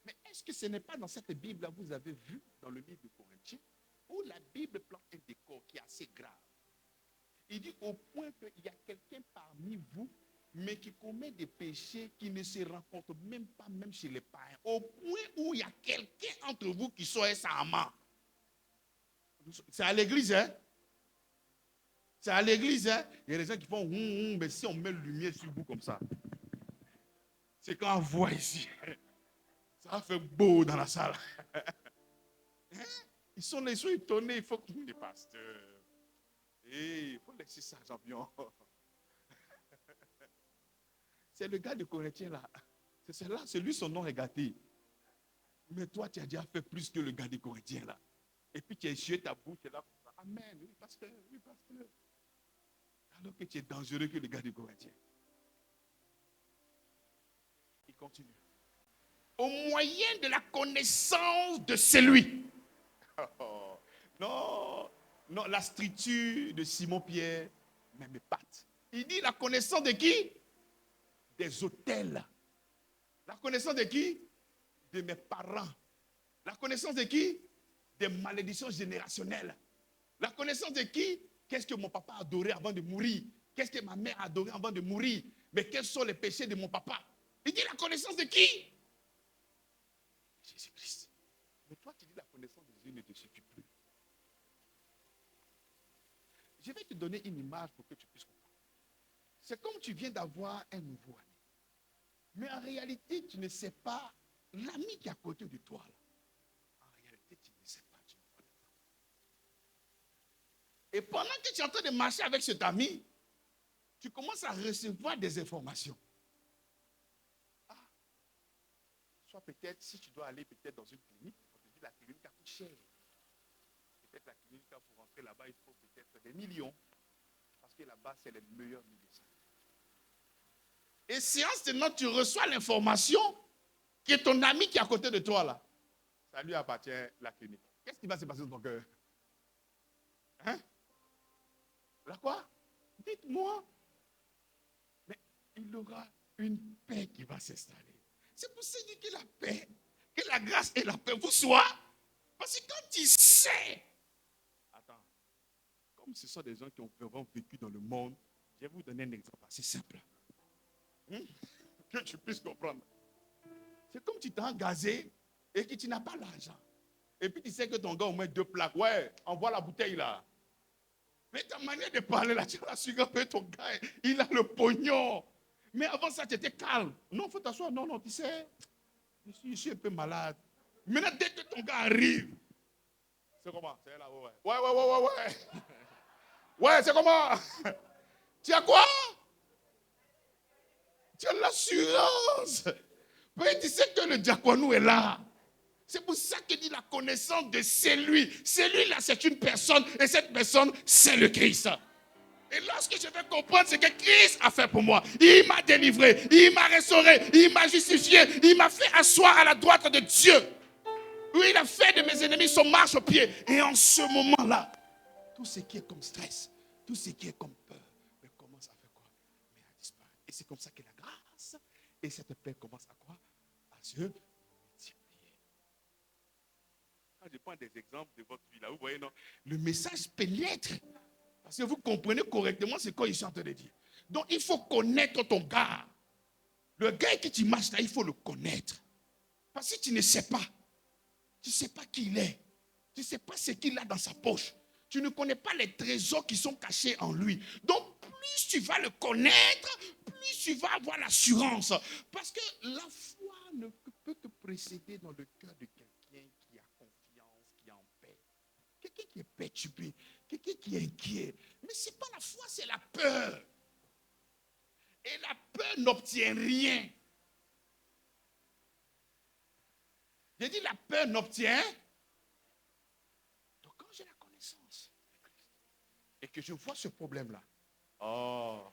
Mais est-ce que ce n'est pas dans cette Bible-là, vous avez vu, dans le livre de Corinthiens, où la Bible plante un décor qui est assez grave. Il dit au point qu'il y a quelqu'un parmi vous, mais qui commet des péchés qui ne se rencontrent même pas, même chez les païens, au point où il y a quelqu'un entre vous qui soit sa amant. C'est à l'église, hein? C'est à l'église, hein? Il y a des gens qui font mais si on met le lumière sur vous comme ça, c'est quand on voit ici, ça va faire beau dans la salle. Hein? Ils sont étonnés, il faut que les pasteurs. Il faut laisser ça, champion. C'est le gars de Corinthien là. C'est lui son nom est gâté. Mais toi, tu as déjà fait plus que le gars de Corinthien là. Et puis tu as essuyé ta bouche et là. Amen, oui, pasteur, oui, pasteur. Alors que tu es dangereux que le gars de Corinthien. Il continue. Au moyen de la connaissance de celui. Oh, non, non, la structure de Simon-Pierre, mais mes pattes. Il dit la connaissance de qui? Des autels. La connaissance de qui? De mes parents. La connaissance de qui? Des malédictions générationnelles. La connaissance de qui? Qu'est-ce que mon papa a adoré avant de mourir? Qu'est-ce que ma mère a adoré avant de mourir? Mais quels sont les péchés de mon papa? Il dit la connaissance de qui? Jésus-Christ. Mais toi, tu dis la connaissance de Jésus ne te suffit plus. Je vais te donner une image pour que tu puisses comprendre. C'est comme tu viens d'avoir un nouveau ami. Mais en réalité, tu ne sais pas l'ami qui est à côté de toi. Là. En réalité, tu ne sais pas. Tu ne connais pas. Et pendant que tu es en train de marcher avec cet ami, tu commences à recevoir des informations. Ah, soit peut-être, si tu dois aller peut-être dans une clinique, on te dit la clinique coûte cher. Peut-être la clinique, pour rentrer là-bas, il faut peut-être des millions. Parce que là-bas, c'est les meilleurs médecins. Et séance tenant, tu reçois l'information qui est ton ami qui est à côté de toi là. Ça lui appartient la clinique. Qu'est-ce qui va se passer dans ton cœur? Hein? La quoi? Dites-moi. Mais il aura une paix qui va s'installer. C'est pour ça que la paix, que la grâce et la paix vous soient. Parce que quand tu sais, attends, comme ce sont des gens qui ont vraiment vécu dans le monde, je vais vous donner un exemple assez simple. Que tu puisses comprendre. C'est comme tu t'es engazé et que tu n'as pas l'argent. Et puis tu sais que ton gars, au moins 2 plaques. Ouais, envoie la bouteille là. Mais ta manière de parler là, tu as su que ton gars, il a le pognon. Mais avant ça, tu étais calme. Non, il faut t'asseoir. Non, non, tu sais, je suis un peu malade. Maintenant, dès que ton gars arrive, c'est comment? C'est là, ouais. Ouais. Ouais, c'est comment? Tu as quoi? Tu as l'assurance. Mais tu sais que le diaconou est là. C'est pour ça qu'il dit la connaissance de celui. Celui-là, c'est une personne. Et cette personne, c'est le Christ. Et lorsque je vais comprendre ce que Christ a fait pour moi, il m'a délivré, il m'a restauré, il m'a justifié, il m'a fait asseoir à la droite de Dieu. Oui, il a fait de mes ennemis son marche au pied. Et en ce moment-là, tout ce qui est comme stress, tout ce qui est comme peur, mais commence à faire quoi? Mais à disparaître. Et c'est comme ça que la grâce et cette paix commence à quoi? À se multiplier. Quand je prends des exemples de votre vie là, vous voyez, non? Le message pénètre. Parce que vous comprenez correctement ce que je suis en train de dire. Donc, il faut connaître ton gars. Le gars qui tu marches là, il faut le connaître. Parce que tu ne sais pas. Tu ne sais pas qui il est. Tu ne sais pas ce qu'il a dans sa poche. Tu ne connais pas les trésors qui sont cachés en lui. Donc, plus tu vas le connaître, plus tu vas avoir l'assurance. Parce que la foi ne peut que précéder dans le cœur de quelqu'un qui a confiance, qui est en paix. Quelqu'un qui est perturbé, quelqu'un qui est inquiet. Mais ce n'est pas la foi, c'est la peur. Et la peur n'obtient rien. J'ai dit la peur n'obtient. Donc quand j'ai la connaissance de Christ et que je vois ce problème-là, oh,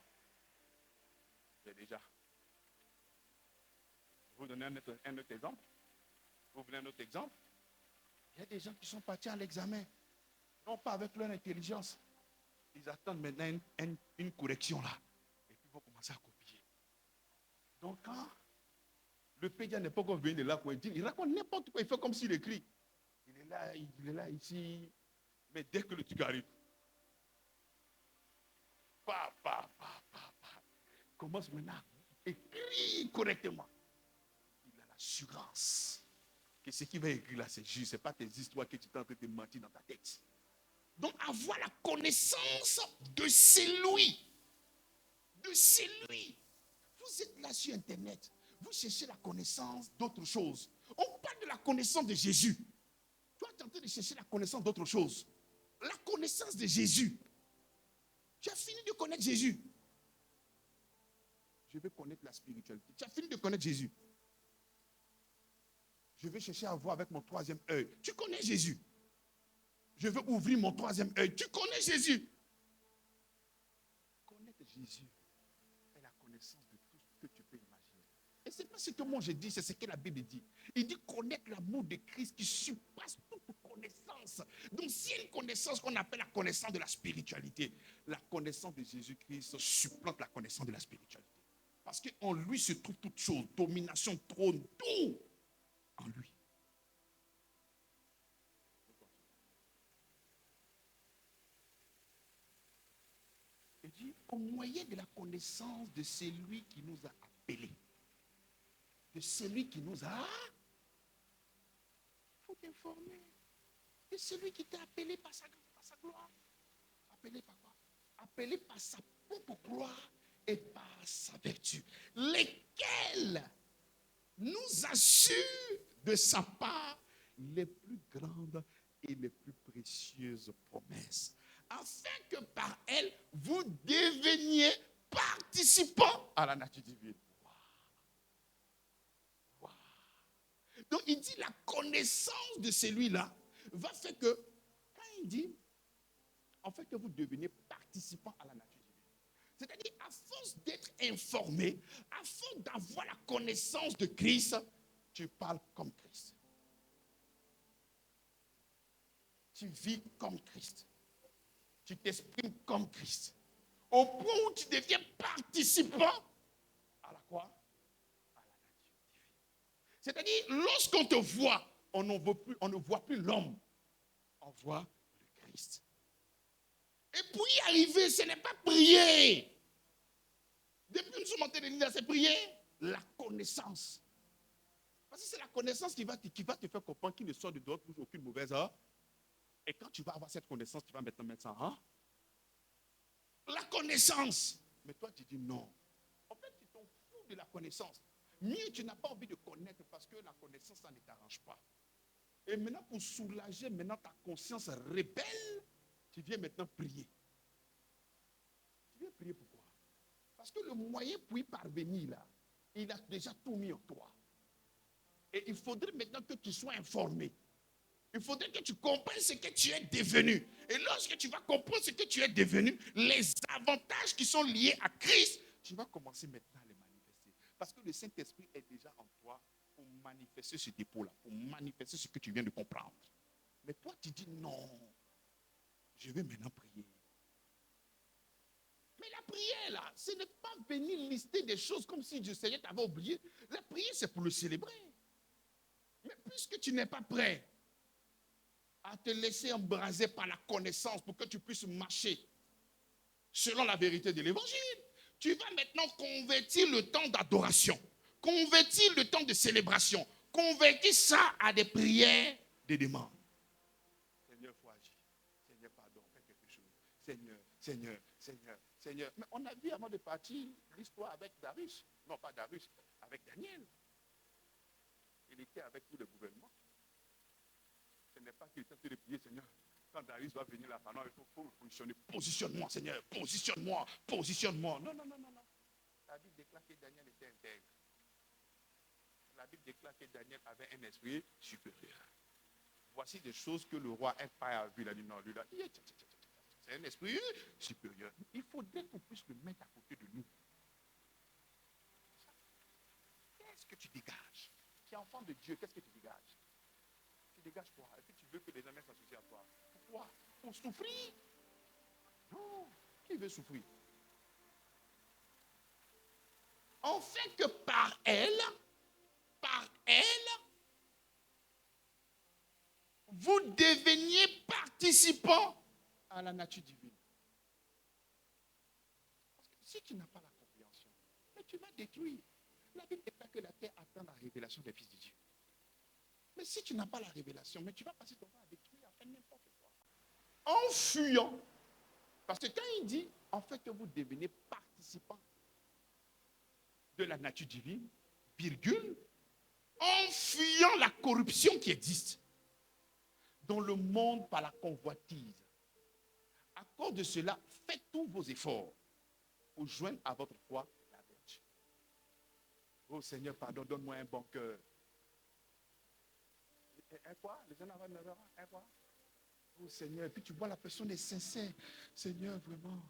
j'ai déjà. Je vais vous donner un autre exemple. Vous voulez un autre exemple? Il y a des gens qui sont partis à l'examen, non pas avec leur intelligence. Ils attendent maintenant une correction là. Et puis ils vont commencer à copier. Donc quand le pédia n'est pas encore venu de là pour dire, il raconte n'importe quoi, il fait comme s'il écrit. Il est là, ici. Mais dès que le truc arrive, commence maintenant à écrire correctement, il a l'assurance que ce qui va écrire là, c'est juste. Ce n'est pas tes histoires que tu es en train de mentir dans ta tête. Donc, avoir la connaissance de celui. De celui. Vous êtes là sur Internet. Vous cherchez la connaissance d'autre chose. On parle de la connaissance de Jésus. Toi, tu es en train de chercher la connaissance d'autre chose. La connaissance de Jésus. Tu as fini de connaître Jésus. Je veux connaître la spiritualité. Tu as fini de connaître Jésus. Je vais chercher à voir avec mon troisième œil. Tu connais Jésus. Je veux ouvrir mon troisième œil. Tu connais Jésus. Connaître Jésus est la connaissance de tout ce que tu peux imaginer. Et ce n'est pas ce que moi je dis, c'est ce que la Bible dit. Il dit connaître l'amour de Christ qui surpasse toute connaissance. Donc s'il y a une connaissance qu'on appelle la connaissance de la spiritualité, la connaissance de Jésus-Christ supplante la connaissance de la spiritualité. Parce qu'en lui se trouve toute chose, domination, trône, tout en lui. Il dit, au moyen de la connaissance de celui qui nous a appelés, de celui qui nous a, il faut t'informer, de celui qui t'a appelé par sa gloire. Appelé par quoi? Appelé par sa propre gloire et par sa vertu, lesquels nous assurent de sa part les plus grandes et les plus précieuses promesses, afin que par elles, vous deveniez participants à la nature divine. Wow. Wow. Donc il dit la connaissance de celui-là va faire que, quand il dit, en fait que vous deveniez participants à la nature divine. C'est-à-dire, à force d'être informé, à force d'avoir la connaissance de Christ, tu parles comme Christ. Tu vis comme Christ. Tu t'exprimes comme Christ. Au point où tu deviens participant à la quoi? À la nature divine. C'est-à-dire, lorsqu'on te voit, on ne voit plus l'homme. On voit le Christ. Et pour y arriver, ce n'est pas prier. Depuis que nous sommes montés de l'île, c'est prier. La connaissance. Parce que c'est la connaissance qui va te faire comprendre qu'il ne sort de dehors plus aucune mauvaise heure. Et quand tu vas avoir cette connaissance, tu vas maintenant mettre ça en la connaissance. Mais toi, tu dis non. En fait, tu t'en fous de la connaissance. Mieux, tu n'as pas envie de connaître parce que la connaissance, ça ne t'arrange pas. Et maintenant, pour soulager maintenant ta conscience rebelle, tu viens maintenant prier. Tu viens prier pourquoi? Parce que le moyen pour y parvenir, là, il a déjà tout mis en toi. Et il faudrait maintenant que tu sois informé. Il faudrait que tu comprennes ce que tu es devenu. Et lorsque tu vas comprendre ce que tu es devenu, les avantages qui sont liés à Christ, tu vas commencer maintenant à les manifester. Parce que le Saint-Esprit est déjà en toi pour manifester ce dépôt-là, pour manifester ce que tu viens de comprendre. Mais toi, tu dis non, je vais maintenant prier. Mais la prière, là, ce n'est pas venir lister des choses comme si Dieu Seigneur t'avait oublié. La prière, c'est pour le célébrer. Mais puisque tu n'es pas prêt à te laisser embraser par la connaissance pour que tu puisses marcher selon la vérité de l'évangile, tu vas maintenant convertir le temps d'adoration, convertir le temps de célébration, convertir ça à des prières de demande. Seigneur, il faut agir. Seigneur, pardon, fais quelque chose. Seigneur, Seigneur, Seigneur, Seigneur. Mais on a vu avant de partir l'histoire avec Darius. Non, pas Darius, avec Daniel. Il était avec tout le gouvernement. Ce n'est pas qu'il était en train de prier, Seigneur. Quand Darius va venir là, il faut me positionner. Positionne-moi, Seigneur, positionne-moi, positionne-moi. Non, non, non, non, non. La Bible déclare que Daniel était intègre. La Bible déclare que Daniel avait un esprit supérieur. Voici des choses que le roi Empire a vu. Il a dit non, lui là, c'est un esprit supérieur. Il faudrait qu'on puisse le mettre à côté de nous. Qu'est-ce que tu dégages? Tu es enfant de Dieu, qu'est-ce que tu dégages? Tu dégages quoi? Et puis tu veux que les hommes s'associent à toi. Pourquoi? Pour souffrir? Non. Qui veut souffrir? En fait que par elle, vous deveniez participants à la nature divine. Parce que si tu n'as pas la compréhension, tu vas détruire. La Bible n'est pas que la terre attend la révélation des fils de Dieu. Mais si tu n'as pas la révélation, mais tu vas passer ton temps à détruire, à faire n'importe quoi. En fuyant. Parce que quand il dit, en fait, que vous devenez participant de la nature divine, virgule, en fuyant la corruption qui existe dans le monde par la convoitise. À cause de cela, faites tous vos efforts pour joindre à votre foi la vertu. Oh Seigneur, pardon, donne-moi un bon cœur. Un quoi? Les gens n'avaient un quoi? Oh Seigneur, et puis tu vois la personne est sincère. Seigneur, vraiment,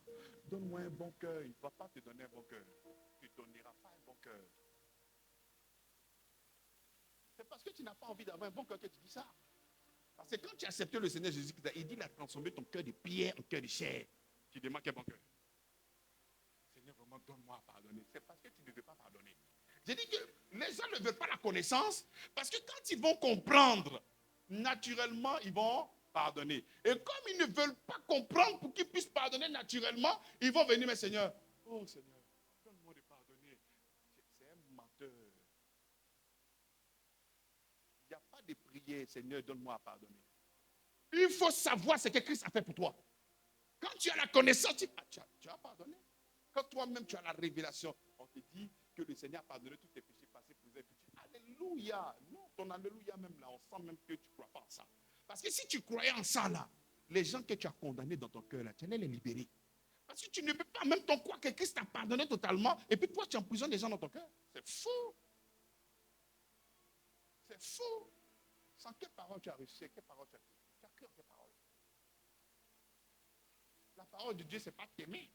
donne-moi un bon cœur. Il ne va pas te donner un bon cœur. Tu ne donneras pas un bon cœur. C'est parce que tu n'as pas envie d'avoir un bon cœur que tu dis ça. Parce que quand tu as accepté le Seigneur Jésus, il dit qu'il a transformé ton cœur de pierre en cœur de chair. Tu demandes quel bon cœur. Seigneur, vraiment, donne-moi à pardonner. C'est parce que tu ne veux pas pardonner. J'ai dit que les gens ne veulent pas la connaissance parce que quand ils vont comprendre, naturellement, ils vont pardonner. Et comme ils ne veulent pas comprendre pour qu'ils puissent pardonner naturellement, ils vont venir, mais Seigneur, oh Seigneur, donne-moi de pardonner. C'est un menteur. Il n'y a pas de prière, Seigneur, donne-moi à pardonner. Il faut savoir ce que Christ a fait pour toi. Quand tu as la connaissance, tu as pardonné. Quand toi-même tu as la révélation, on te dit que le Seigneur a pardonné tous tes péchés passés, présents et futurs. Alléluia. Non, ton alléluia même là, on sent même que tu ne crois pas en ça. Parce que si tu croyais en ça là, les gens que tu as condamnés dans ton cœur là, tu allais les libérer. Parce que tu ne peux pas même ton croire que Christ t'a pardonné totalement et puis toi tu emprisonnes les gens dans ton cœur. C'est faux. C'est faux. Sans quelle parole tu as reçu, quelle parole tu as cru? Tu as cru en quelle parole? La parole de Dieu, ce n'est pas t'aimer.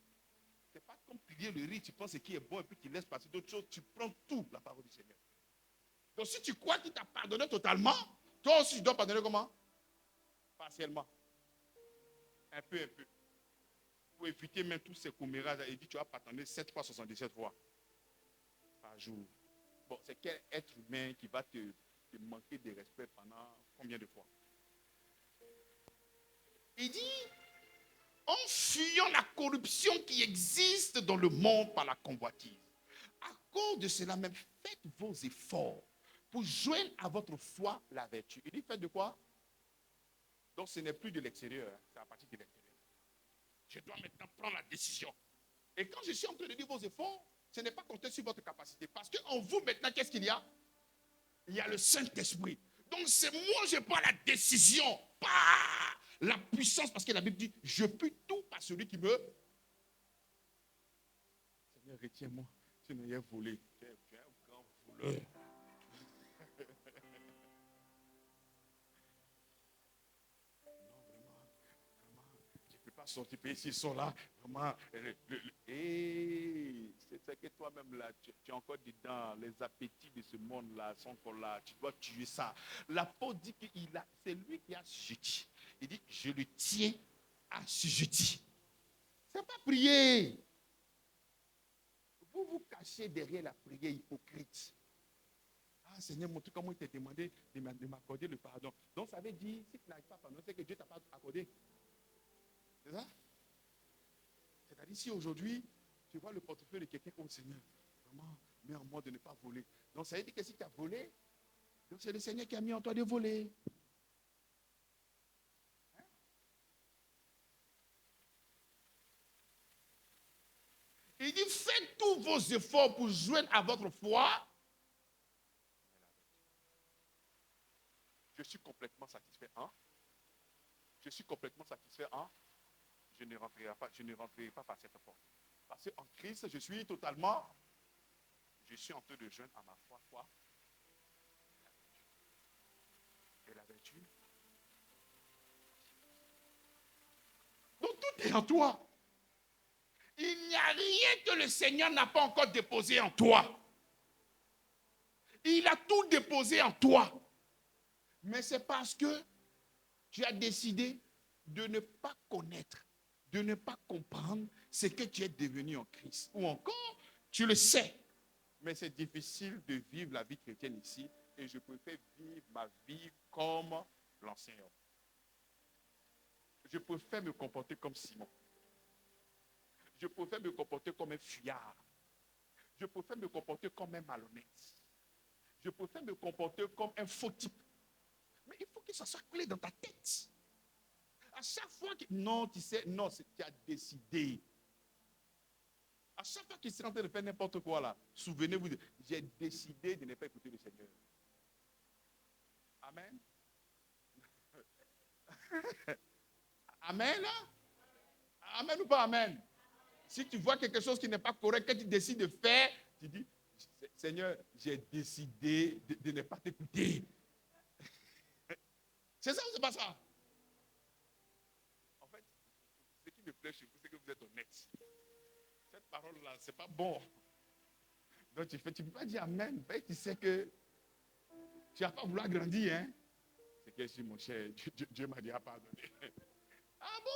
Ce n'est pas comme plier le riz, tu penses ce qui est bon et puis tu laisses passer d'autres choses, tu prends tout, la parole du Seigneur. Donc si tu crois qu'il t'a pardonné totalement, toi aussi tu dois pardonner comment? Partiellement. Un peu, un peu. Pour éviter même tous ces commérages, il dit tu vas pardonner 7 fois 77 fois par jour. Bon, c'est quel être humain qui va te manquer de respect pendant combien de fois? Il dit, en fuyant la corruption qui existe dans le monde par la convoitise. À cause de cela même, faites vos efforts pour joindre à votre foi la vertu. Il dit, faites de quoi? Donc ce n'est plus de l'extérieur, hein, c'est à partir de l'intérieur. Je dois maintenant prendre la décision. Et quand je suis en train de dire vos efforts, ce n'est pas compter sur votre capacité. Parce qu'en vous maintenant, qu'est-ce qu'il y a? Il y a le Saint-Esprit. Donc c'est moi, je prends la décision. Pas la puissance, parce que la Bible dit, je peux tout par celui qui me... Seigneur, retiens-moi. Tu n'as volé. Tu es un grand voleur. Pas sortir, puis s'ils sont là, vraiment, et c'est que toi-même là, tu es encore dedans, les appétits de ce monde-là sont encore là, tu dois tuer ça. L'apôtre dit que c'est lui qui a assujetti. Il dit, je le tiens assujetti. C'est pas prier. Vous vous cachez derrière la prière hypocrite. Ah Seigneur, montre comment il t'a demandé de m'accorder le pardon. Donc ça veut dire, si tu n'arrives pas à pardonner, c'est que Dieu ne t'a pas accordé. C'est ça? C'est-à-dire, si aujourd'hui, tu vois le portefeuille de quelqu'un, oh Seigneur, vraiment, mets en moi de ne pas voler. Donc, ça veut dire que si tu as volé, donc c'est le Seigneur qui a mis en toi de voler. Hein? Il dit, faites tous vos efforts pour joindre à votre foi. Je suis complètement satisfait. Hein? Je suis complètement satisfait. Hein? Je ne rentrerai pas par cette porte. Parce qu'en Christ, je suis en train de joindre à ma foi quoi? Et la vertu. Donc tout est en toi. Il n'y a rien que le Seigneur n'a pas encore déposé en toi. Il a tout déposé en toi. Mais c'est parce que tu as décidé de ne pas connaître, de ne pas comprendre ce que tu es devenu en Christ. Ou encore, tu le sais. Mais c'est difficile de vivre la vie chrétienne ici. Et je préfère vivre ma vie comme l'ancien homme. Je préfère me comporter comme Simon. Je préfère me comporter comme un fuyard. Je préfère me comporter comme un malhonnête. Je préfère me comporter comme un faux type. Mais il faut que ça soit clé dans ta tête. À chaque fois que... Non, tu sais, non, tu as décidé. À chaque fois qu'il est en train de faire n'importe quoi là, souvenez-vous, j'ai décidé de ne pas écouter le Seigneur. Amen. Amen. Hein? Amen ou pas amen? Si tu vois quelque chose qui n'est pas correct, que tu décides de faire, tu dis, Seigneur, j'ai décidé de ne pas t'écouter. C'est ça ou c'est pas ça? En fait, ce qui me plaît chez vous, c'est que vous êtes honnête. Cette parole-là, c'est pas bon. Donc tu ne peux pas dire amen. Ben, tu sais que tu n'as pas voulu grandir. Hein? C'est que si mon cher, Dieu m'a déjà pardonné. Ah bon?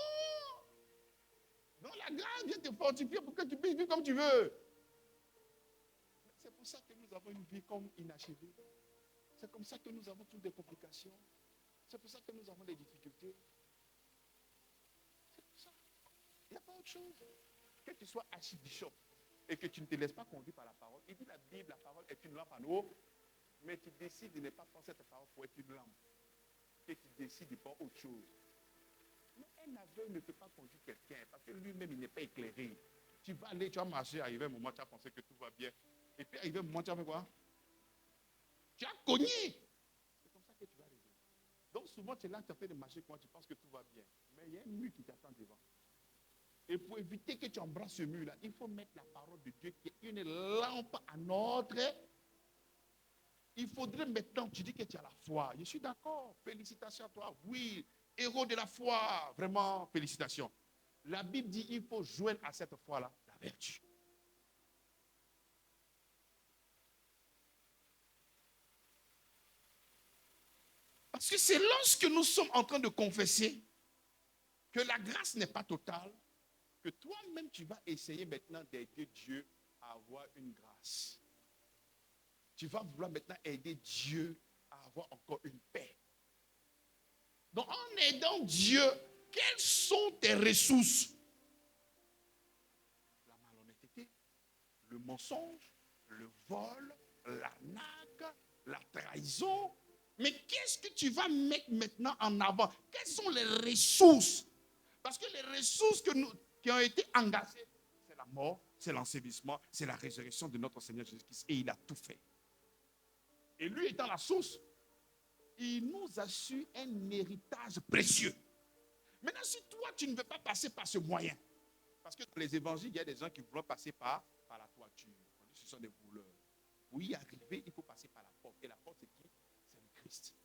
Non, la grâce vient te fortifier pour que tu puisses vivre comme tu veux. C'est pour ça que nous avons une vie comme inachevée. C'est comme ça que nous avons toutes des complications. C'est pour ça que nous avons des difficultés. C'est pour ça. Il n'y a pas autre chose. Que tu sois archibishop et que tu ne te laisses pas conduire par la parole. Il dit la Bible, la parole est une lampe à nous, mais tu décides de ne pas prendre cette parole pour être une lampe. Et tu décides de prendre autre chose. Mais un aveugle ne peut pas conduire quelqu'un parce que lui-même, il n'est pas éclairé. Tu vas aller, tu vas marcher, arriver un moment, tu as pensé que tout va bien. Et puis, arrivé un moment, tu as fait quoi? Tu as cogné. C'est comme ça que tu vas résoudre. Donc, souvent, tu es là, tu as fait de marcher quand tu penses que tout va bien. Mais il y a un mur qui t'attend devant. Et pour éviter que tu embrasses ce mur-là, il faut mettre la parole de Dieu qui est une lampe à notre. Il faudrait maintenant, tu dis que tu as la foi. Je suis d'accord. Félicitations à toi. Oui, héros de la foi. Vraiment, félicitations. La Bible dit qu'il faut joindre à cette foi-là la vertu. Parce que c'est lorsque nous sommes en train de confesser que la grâce n'est pas totale, que toi-même tu vas essayer maintenant d'aider Dieu à avoir une grâce. Tu vas vouloir maintenant aider Dieu à avoir encore une paix. Donc en aidant Dieu, quelles sont tes ressources? La malhonnêteté, le mensonge, le vol, l'arnaque, la trahison. Mais qu'est-ce que tu vas mettre maintenant en avant? Quelles sont les ressources? Parce que les ressources qui ont été engagées, c'est la mort, c'est l'ensevelissement, c'est la résurrection de notre Seigneur Jésus-Christ. Et il a tout fait. Et lui étant la source, il nous a su un héritage précieux. Maintenant, si toi, tu ne veux pas passer par ce moyen, parce que dans les évangiles, il y a des gens qui veulent passer par la toiture. On dit que ce sont des voleurs. Pour y arriver, il faut passer par la porte. Et la porte, c'est qui? C'est le Christ.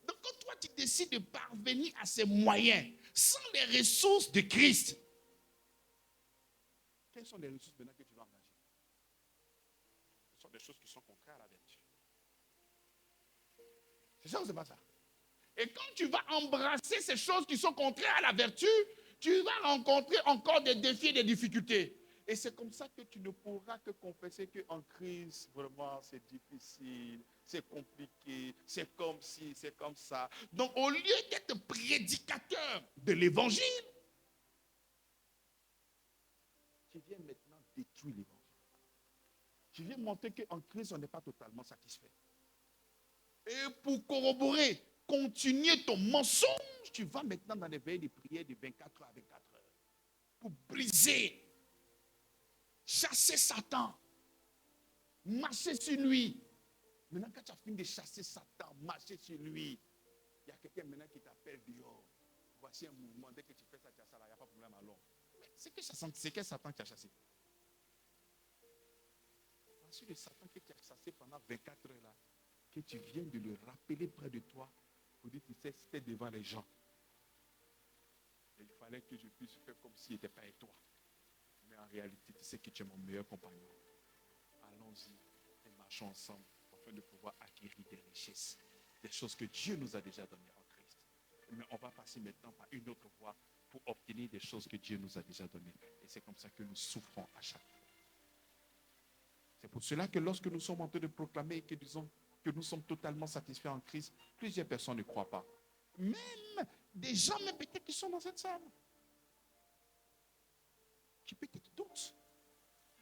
Donc, quand toi, tu décides de parvenir à ces moyens, sans les ressources de Christ, quelles sont les ressources maintenant que tu vas engager? Ce sont des choses qui sont contraires à la vertu. C'est ça ou c'est pas ça? Et quand tu vas embrasser ces choses qui sont contraires à la vertu, tu vas rencontrer encore des défis et des difficultés. Et c'est comme ça que tu ne pourras que confesser qu'en Christ, vraiment, c'est difficile, c'est compliqué, c'est comme ci, c'est comme ça. Donc, au lieu d'être prédicateur de l'évangile, tu viens maintenant détruire l'évangile. Tu viens montrer qu'en Christ, on n'est pas totalement satisfait. Et pour corroborer, continuer ton mensonge, tu vas maintenant dans les veilles de prière de 24 heures à 24 heures. Pour briser, chasser Satan, marcher sur lui. Maintenant, quand tu as fini de chasser Satan, marcher sur lui, il y a quelqu'un maintenant qui t'appelle dehors. Voici un mouvement. Dès que tu fais ça, tu as ça là, il n'y a pas de problème alors. Mais c'est quel Satan qui a chassé? Voici le Satan que tu as chassé pendant 24 heures là, que tu viens de le rappeler près de toi pour dire, tu sais, c'était devant les gens. Et il fallait que je puisse faire comme s'il n'était pas avec toi. Mais en réalité, tu sais que tu es mon meilleur compagnon. Allons-y et marchons ensemble afin de pouvoir acquérir des richesses, des choses que Dieu nous a déjà données en Christ. Mais on va passer maintenant par une autre voie pour obtenir des choses que Dieu nous a déjà données. Et c'est comme ça que nous souffrons à chaque fois. C'est pour cela que lorsque nous sommes en train de proclamer et que disons que nous sommes totalement satisfaits en Christ, plusieurs personnes ne croient pas. Même des gens, même peut-être qui sont dans cette salle, qui peut-être doutent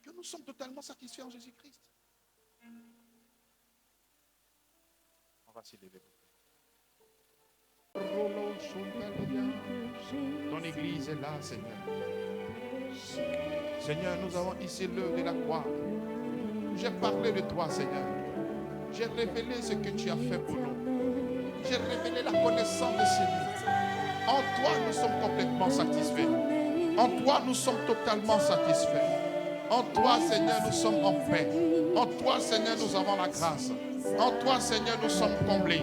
que nous sommes totalement satisfaits en Jésus-Christ. On va s'y lever. Ton église est là, Seigneur. Seigneur, nous avons ici l'œuvre de la croix. J'ai parlé de toi, Seigneur. J'ai révélé ce que tu as fait pour nous. J'ai révélé la connaissance de celui. En toi, nous sommes complètement satisfaits. En toi, nous sommes totalement satisfaits. En toi, Seigneur, nous sommes en paix. En toi, Seigneur, nous avons la grâce. En toi, Seigneur, nous sommes comblés.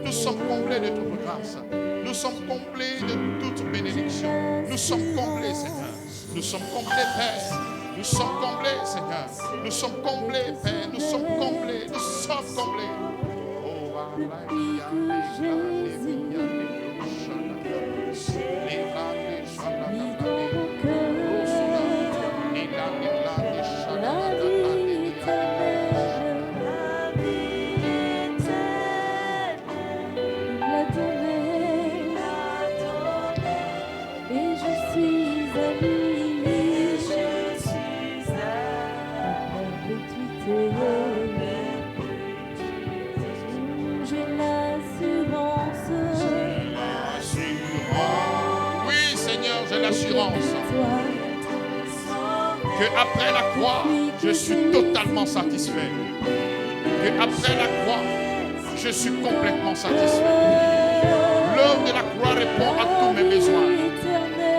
Nous sommes comblés de toute grâce. Nous sommes comblés de toute bénédiction. Nous sommes comblés, Seigneur. Nous sommes comblés, Père. Nous sommes comblés, Seigneur. Nous sommes comblés, Père. Nous sommes comblés. Nous sommes comblés. Que après la croix, je suis totalement satisfait. Que après la croix, je suis complètement satisfait. L'œuvre de la croix répond à tous mes besoins.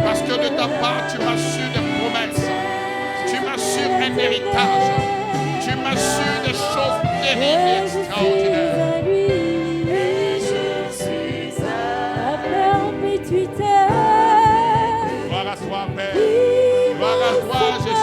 Parce que de ta part, tu m'assures des promesses. Tu m'assures un héritage. Tu m'assures des choses terribles et extraordinaires. Gloire à toi, Père. Gloire à toi, Jésus.